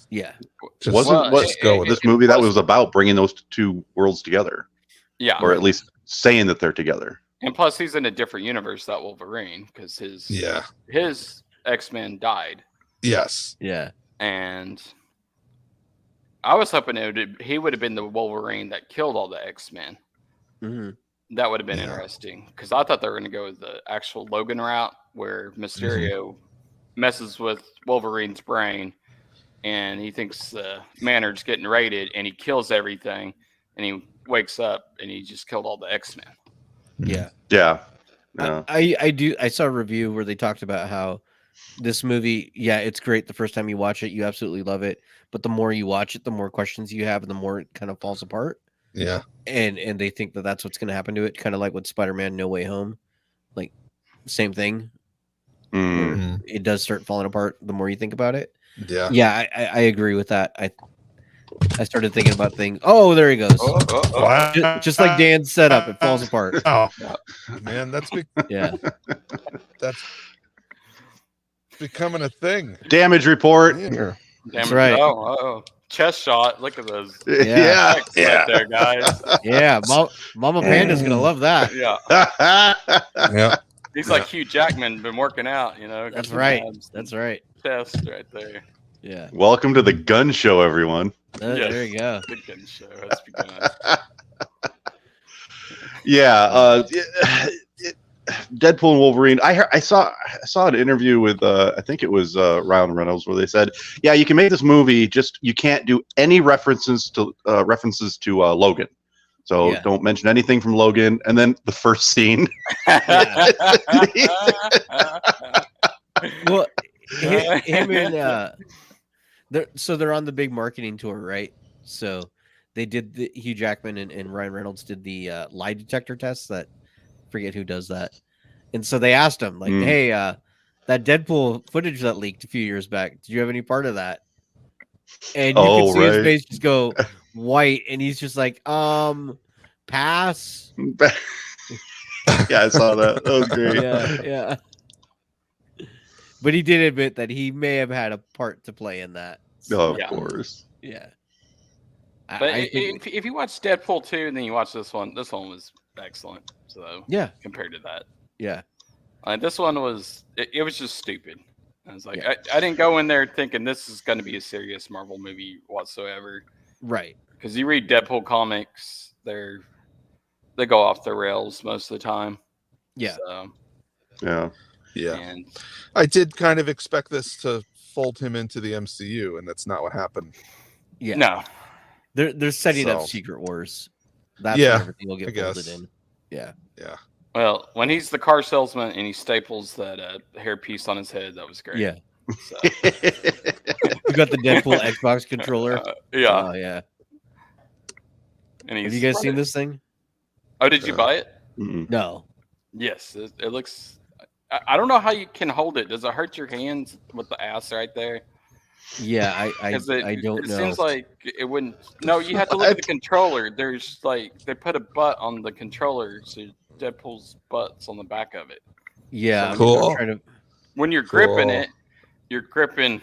Yeah. Just, Wasn't what just go with this it. movie that was about bringing those two worlds together, Yeah. or at least saying that they're together. And plus, he's in a different universe, that Wolverine, because his X-Men died, Yes. Yeah. and I was hoping he would have been the Wolverine that killed all the X-Men. hmm That would have been Yeah. interesting, because I thought they were going to go with the actual Logan route, where Mysterio messes with Wolverine's brain, and he thinks Maynard's getting raided, and he kills everything, and he wakes up, and he just killed all the X-Men. Yeah. Yeah. Yeah. I saw a review where they talked about how this movie, yeah, it's great the first time you watch it, you absolutely love it, but the more you watch it, the more questions you have, and the more it kind of falls apart. Yeah. And they think that that's what's going to happen to it, kind of like with Spider-Man No Way Home, like same thing. Mm. it does start falling apart the more you think about it. Yeah. Yeah, I agree with that. I started thinking about things. Oh, there he goes. Just like Dan's setup, it falls apart. Oh, man, that's Yeah. that's becoming a thing. Damage report. Yeah. That's right. Oh, chest shot. Look at those. Yeah. Right there, guys. Yeah, Mama Panda's gonna love that. Yeah. Yeah. He's like Hugh Jackman, been working out, you know. That's right. That's right. Chest right there. Yeah. Welcome to the gun show, everyone. There you go. The gun show has begun. Yeah, Deadpool and Wolverine. I saw an interview with I think it was Ryan Reynolds where they said, yeah, you can make this movie, just you can't do any references to Logan. So don't mention anything from Logan. And then the first scene. Well, him and they're on the big marketing tour, right? So they did Hugh Jackman and Ryan Reynolds did the lie detector test. That forget who does that. And so they asked him, like, hey, that Deadpool footage that leaked a few years back, did you have any part of that? And you can see his face just go white, and he's just like, pass. Yeah, I saw that. That was great. Yeah. But he did admit that he may have had a part to play in that. So, of course. Yeah. But if you watch Deadpool 2 and then you watch this one was excellent. So compared to that. Yeah. This one was it was just stupid. I was like, I didn't go in there thinking this is going to be a serious Marvel movie whatsoever. Right. Because you read Deadpool comics, they go off the rails most of the time. Yeah. So, Yeah. And I did kind of expect this to fold him into the MCU, and that's not what happened. Yeah. No. They're setting up Secret Wars. That's Yeah, where everything will get folded in. Yeah. Yeah. Well, when he's the car salesman and he staples that hairpiece on his head, that was great. Yeah. So. You got the Deadpool Xbox controller. Yeah. Oh yeah. And have you guys seen this thing? Oh, did you buy it? No. Yes, it looks. I don't know how you can hold it. Does it hurt your hands with the ass right there? Yeah, I don't know. It seems like it wouldn't. No, you have to look at the controller. There's like they put a butt on the controller, so Deadpool's butt's on the back of it. Yeah, so cool. When you're gripping it, you're gripping.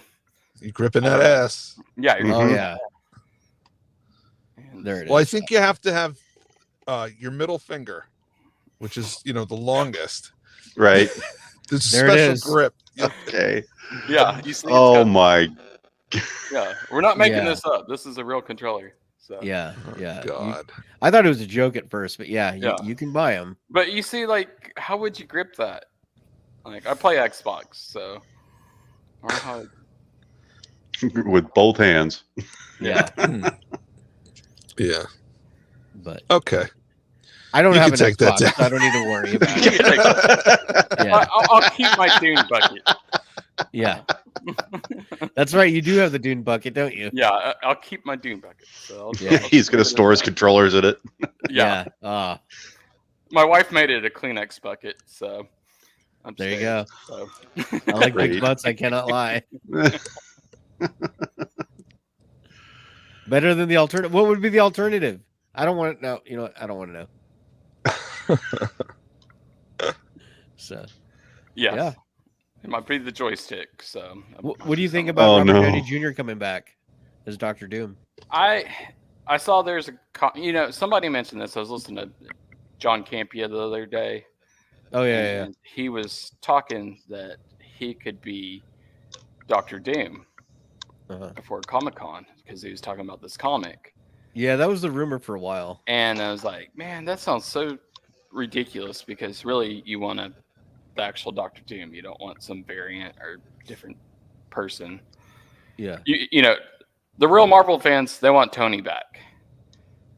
You're gripping that ass. Yeah. Yeah. There it is. Well, I think you have to have your middle finger, which is the longest. Right. There's a There it special is. grip. Okay. Yeah. You see, my. Yeah, we're not making this up. This is a real controller. So. Yeah. God. I thought it was a joke at first, but you can buy them. But you see, like, how would you grip that? Like, I play Xbox, so. I don't know how. With both hands. Yeah. Yeah. But okay. I don't You have can an take that Xbox, down. so I don't need to worry about it. Yeah. I'll keep my Dune bucket. Yeah. That's right. You do have the Dune bucket, don't you? Yeah, I'll keep my Dune bucket. So He's going to store his controllers in it. Yeah. My wife made it a Kleenex bucket, so I'm there you staying, go. So. I like big butts. I cannot lie. Better than the alternative. What would be the alternative? I don't want to know. You know what? I don't want to know. So, yeah. It might be the joystick. So, what do you think about Robert Downey Jr. coming back as Dr. Doom? I saw there's somebody mentioned this. I was listening to John Campea the other day. Oh yeah. He was talking that he could be Dr. Doom before Comic-Con because he was talking about this comic. Yeah, that was the rumor for a while. And I was like, man, that sounds so ridiculous because really you want the actual Dr. Doom. You don't want some variant or different person. Yeah. The real Marvel fans, they want Tony back,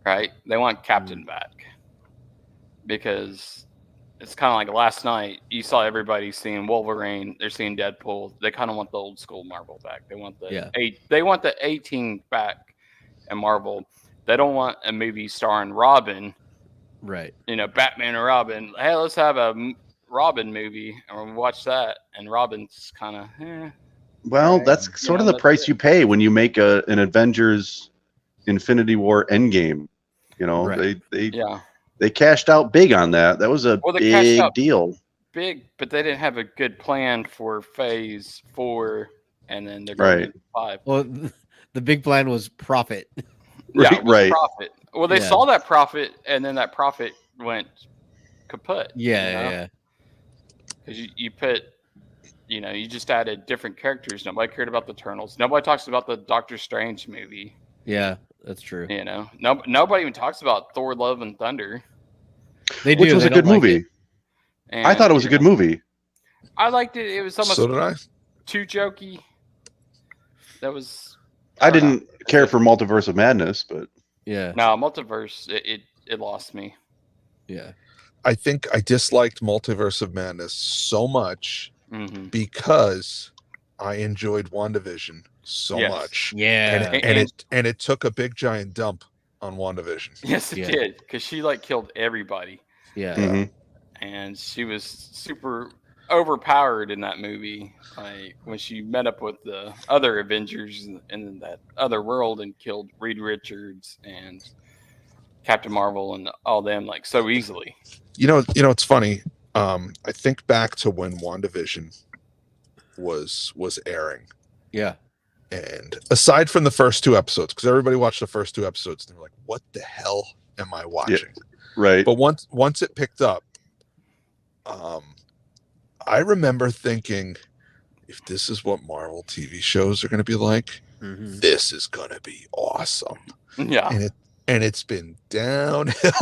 right? They want Captain back because it's kind of like last night you saw everybody seeing Wolverine, they're seeing Deadpool. They kind of want the old school Marvel back. They want the 18 back in Marvel. They don't want a movie starring Robin, right? Batman and Robin. Hey, let's have a Robin movie, and we watched that, and Robin's kind of, Well, right. that's sort of the That's price it. you pay when you make an Avengers Infinity War Endgame. You know, Right. they cashed out big on that. That was a They cashed big out deal. big, but they didn't have a good plan for Phase 4, and then they're going into 5. Well, the big plan was profit. Yeah, it was Right. profit. Well, they saw that profit, and then that profit went kaput. Yeah. Because you put, you just added different characters. Nobody cared about the Eternals. Nobody talks about the Doctor Strange movie. Yeah, that's true. Nobody even talks about Thor: Love and Thunder. They do. Which was they a good don't like movie. it. And, I thought it was a good movie. I liked it. It was almost So did I. too jokey. That was. I don't know. didn't care for Multiverse of Madness, but Yeah. No, Multiverse. It lost me. Yeah. I think I disliked Multiverse of Madness so much Mm-hmm. because I enjoyed WandaVision so much. Yeah. And it took a big giant dump on WandaVision. Yes, it did, because she killed everybody. Yeah. Mhm. And she was super overpowered in that movie. Like when she met up with the other Avengers in that other world and killed Reed Richards and Captain Marvel and all them so easily. It's funny. I think back to when WandaVision was airing. Yeah. And aside from the first 2 episodes, because everybody watched the first 2 episodes, and they were like, "What the hell am I watching?" right. But once it picked up, I remember thinking, if this is what Marvel TV shows are going to be like, this is going to be awesome. Yeah. And it's been downhill.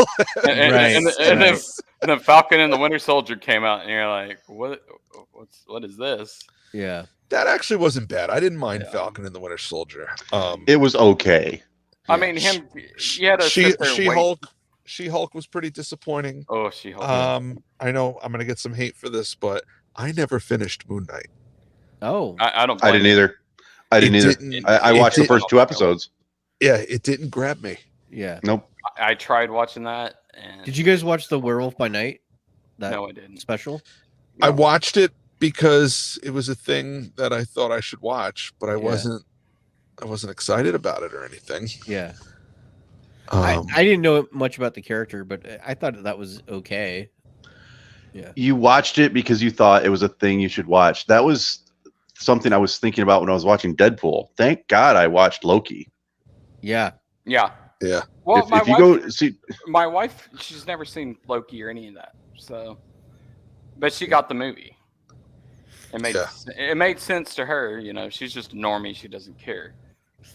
And then Falcon and the Winter Soldier came out, and you're like, what is this? Yeah. That actually wasn't bad. I didn't mind Falcon and the Winter Soldier. It was okay. I mean, you had to sit there and wait. She-Hulk was pretty disappointing. Oh, She-Hulk. I know I'm gonna get some hate for this, but I never finished Moon Knight. Oh, I don't. I didn't either. I watched the first 2 episodes. Yeah, it didn't grab me. Yeah. Nope. I tried watching that. And Did you guys watch The Werewolf by Night? No, I didn't. Special? I watched it because it was a thing that I thought I should watch, but I wasn't excited about it or anything. Yeah. I didn't know much about the character, but I thought that was okay. Yeah. You watched it because you thought it was a thing you should watch. That was something I was thinking about when I was watching Deadpool. Thank God I watched Loki. Yeah. Yeah. Yeah. Well, if you go see, my wife, she's never seen Loki or any of that. So, but she got the movie. It made sense to her. She's just a normie. She doesn't care,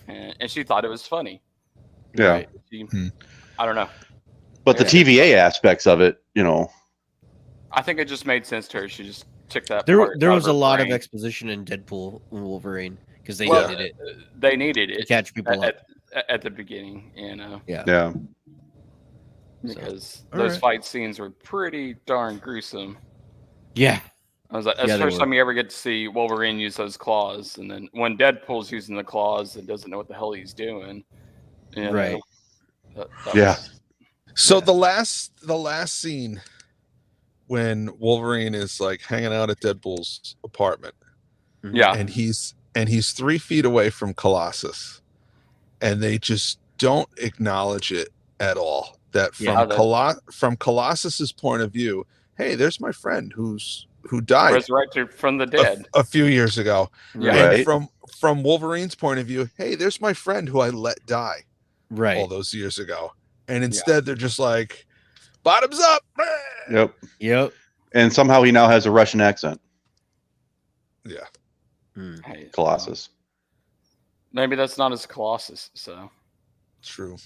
and she thought it was funny. yeah. Right? I don't know. But the TVA aspects of it, I think it just made sense to her. She just took that. There part was out a her lot brain. of exposition in Deadpool and Wolverine because they Well, needed it They needed it to catch people up. at the beginning, yeah. because All those right. fight scenes were pretty darn gruesome. Yeah. I was like, that's Yeah, the they first were. time you ever get to see Wolverine use those claws, and then when Deadpool's using the claws and doesn't know what the hell he's doing, Right. that Yeah. was- So the last scene when Wolverine is hanging out at Deadpool's apartment, yeah, and he's 3 feet away from Colossus, and they just don't acknowledge it at all. That from Colossus's point of view, hey, there's my friend who died resurrected from the dead. a few years ago. Yeah. And Right. from Wolverine's point of view, hey, there's my friend who I let die Right. all those years ago. And instead they're just like, bottoms up. Yep. Yep. And somehow he now has a Russian accent. Yeah. Hey, Colossus. maybe that's not as Colossus. So, True.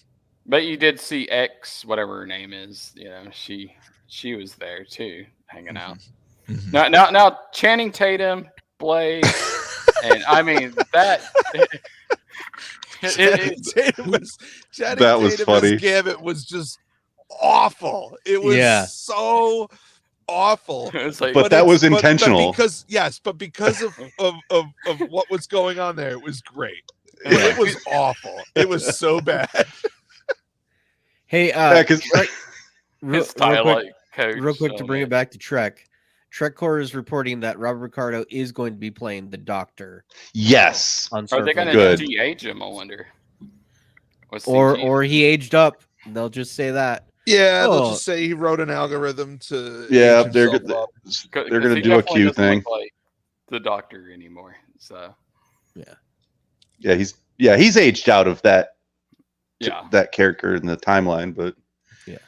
but you did see X, whatever her name is. She was there too, hanging out. Mhm. Now, Channing Tatum, Blade, and I mean that. Channing Tatum That was funny. as Gambit was just awful. It was so awful. It's like, But that was intentional. But because of what was going on there, it was great. Yeah. It was awful. It was so bad. Hey, Yeah, 'cause his dialect coach. real quick to bring it back to Trek. Trekcore is reporting that Robert Ricardo is going to be playing the Doctor. Yes. On Are they going Good. to de-age him? I wonder. Or he aged up. They'll just say that. Yeah, they'll just say he wrote an algorithm to Yeah, age they're himself up. they're going to do a Q thing. Like the Doctor anymore. So he's aged out of that. Yeah, character in the timeline, but yeah,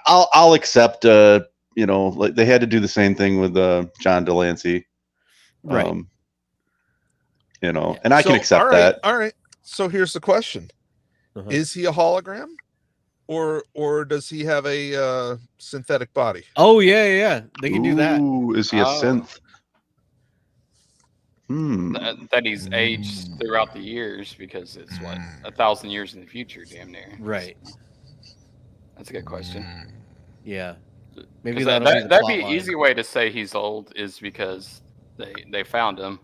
I'll accept. Like they had to do the same thing with John Delancey, right? And I can accept that. All right. So here's the question: Is he a hologram, or does he have a synthetic body? Oh yeah, they can do that. Is he a synth? That he's aged throughout the years because it's 1,000 years in the future, damn near. Right. That's a good question. Yeah. Maybe that'd be an easy way to say he's old is because they found him.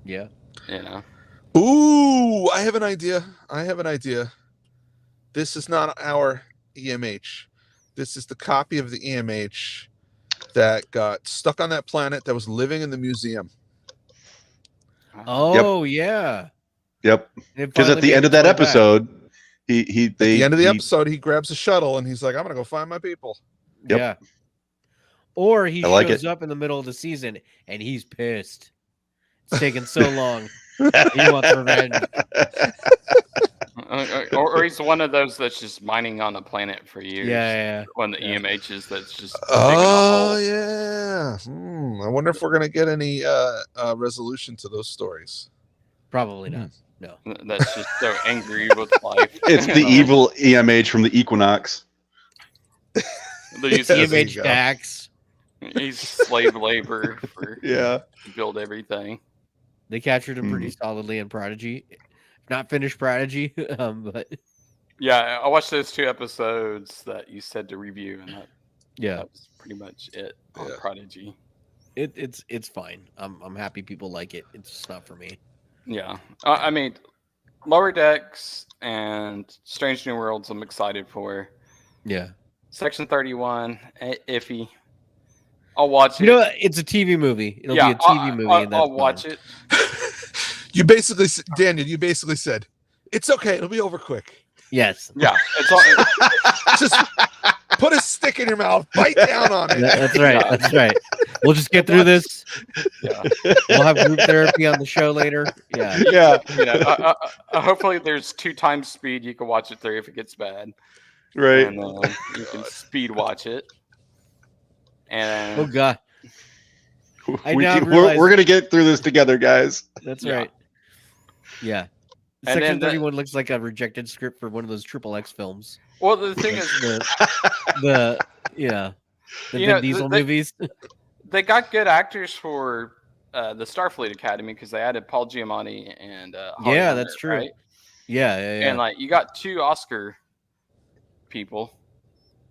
Yeah. Ooh, I have an idea. This is not our EMH. This is the copy of the EMH that got stuck on that planet that was living in the museum. Oh, yeah. Yep. Because at the end of that episode, he grabs a shuttle and he's like, I'm going to go find my people. Yep. Yeah. Or he shows up in the middle of the season and he's pissed. It's taken so long. He wants revenge. Or he's one of those that's just mining on the planet for years. Yeah. One of the EMHs that's just. Oh, yeah. I wonder if we're going to get any resolution to those stories. Probably not. No. That's just so angry with life. It's the evil EMH from the Equinox. The EMH Dax. He's slave labor to build everything. They captured him pretty solidly in Prodigy. Not finished Prodigy, but yeah, I watched those 2 episodes that you said to review, and that was pretty much it on Prodigy. It's fine. I'm happy people like it. It's just not for me. Yeah, I mean, Lower Decks and Strange New Worlds, I'm excited for. Yeah, Section 31, iffy. I'll watch it. It's a TV movie. It'll be a TV movie. And I'll watch it. You basically, Daniel, said, it's okay. It'll be over quick. Yes. Yeah. It's all, just put a stick in your mouth, bite down on it. That's right. Yeah. That's right. We'll just get through this. Yeah. We'll have group therapy on the show later. Yeah. Yeah. Hopefully there's 2 times speed. You can watch it through if it gets bad. Right. And you can speed watch it. And oh God. We're going to get through this together, guys. That's right. Yeah. Section 31 looks like a rejected script for one of those XXX films. Well, the thing is, the Vin Diesel movies. They got good actors for the Starfleet Academy because they added Paul Giamatti and that's true. Right? Yeah. And like you got 2 Oscar people.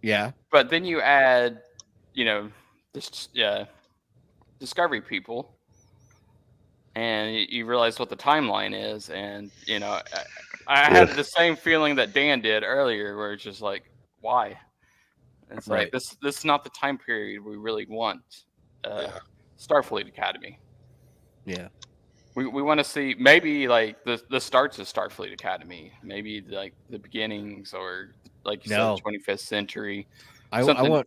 Yeah. But then you add, Discovery people. And you realize what the timeline is, and I had the same feeling that Dan did earlier, where it's just like, why? It's like this is not the time period we really want. Starfleet Academy. Yeah, we want to see maybe like the starts of Starfleet Academy, maybe like the beginnings, or like you said, 25th century. I want Hologram.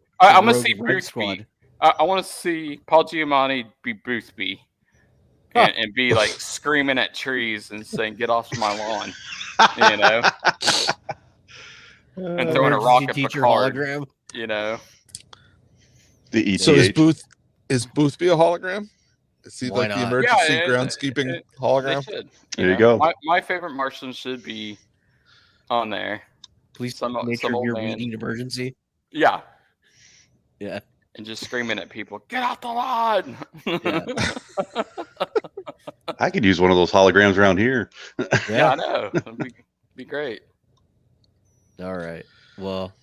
The ETH. So is Boothby a hologram? Is he like the emergency groundskeeping hologram? There you go. My favorite Martian should be on there. Please, some your meeting emergency. Yeah. Yeah. And just screaming at people, "Get off the lawn!" Yeah. I could use one of those holograms around here. Yeah, I know. That'd be great. All right. Well,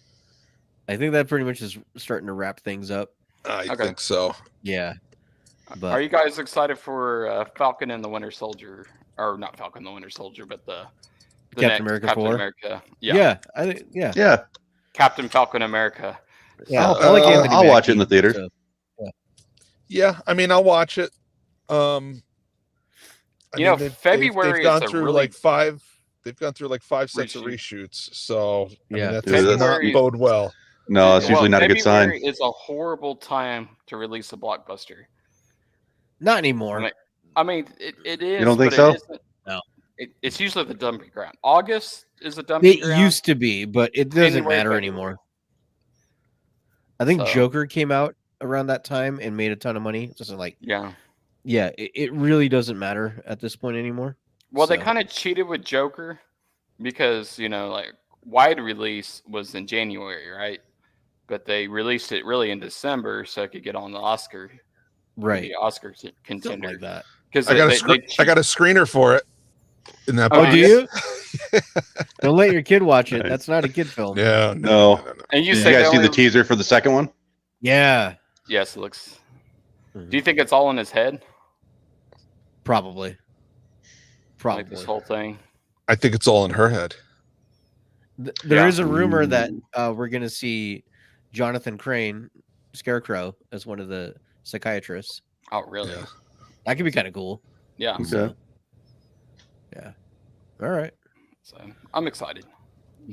I think that pretty much is starting to wrap things up. I think so. Yeah. But are you guys excited for Falcon and the Winter Soldier? Or not Falcon and the Winter Soldier, but the Captain America 4? America. Yeah. I think. Yeah. Yeah. Captain Falcon America. Yeah, Uh, I like Anthony I'll watch it in Mackie, the theater. so, Yeah, I mean, I'll watch it. February they've gone is a through really like five. They've gone through like 5 sets of reshoot. reshoots. So I mean, Yeah. that Dude, does that's- not February- bode well. No, it's usually not a good sign. February is a horrible time to release a blockbuster. not anymore. I mean, it is. You don't think but so? It isn't. No. It's usually the dumping ground. August is a dumping It ground. used to be, but it doesn't January, matter February. anymore. I think So- Joker came out around that time and made a ton of money. Just like, Yeah. it really doesn't matter at this point anymore. Well, they So- kind of cheated with Joker because like wide release was in January, right? But they released it really in December so it could get on the Oscar, right, the Oscar something contender. like that. Because I got a screener for it. In that Oh, Oh, do box. you? Don't let your kid watch it. Nice. That's not a kid film. Yeah, No. And you Did say you guys they see the only- teaser for the second one? Yeah, Yes, it looks. Mhm. Do you think it's all in his head? probably. Like Probably. this whole thing. I think it's all in her head. There Yeah. is a rumor that we're going to see Jonathan Crane, Scarecrow, as one of the psychiatrists. Oh, really? Yeah. That could be kind of cool. Yeah. Okay. Yeah. All right. So I'm excited.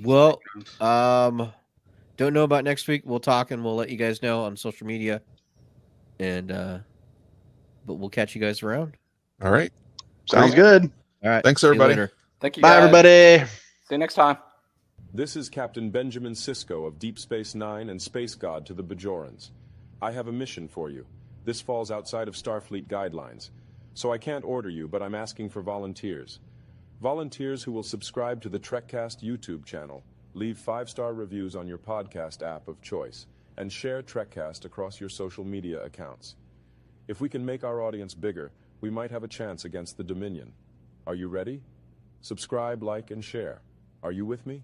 Well, don't know about next week. We'll talk and we'll let you guys know on social media. And but we'll catch you guys around. All right. Sounds good. All right. Thanks, see you everybody. later. Thank you. Bye, guys. everybody. See you next time. This is Captain Benjamin Sisko of Deep Space Nine and Space God to the Bajorans. I have a mission for you. This falls outside of Starfleet guidelines, so I can't order you, but I'm asking for volunteers. Volunteers who will subscribe to the Trekcast YouTube channel, leave 5-star reviews on your podcast app of choice, and share Trekcast across your social media accounts. If we can make our audience bigger, we might have a chance against the Dominion. Are you ready? Subscribe, like, and share. Are you with me?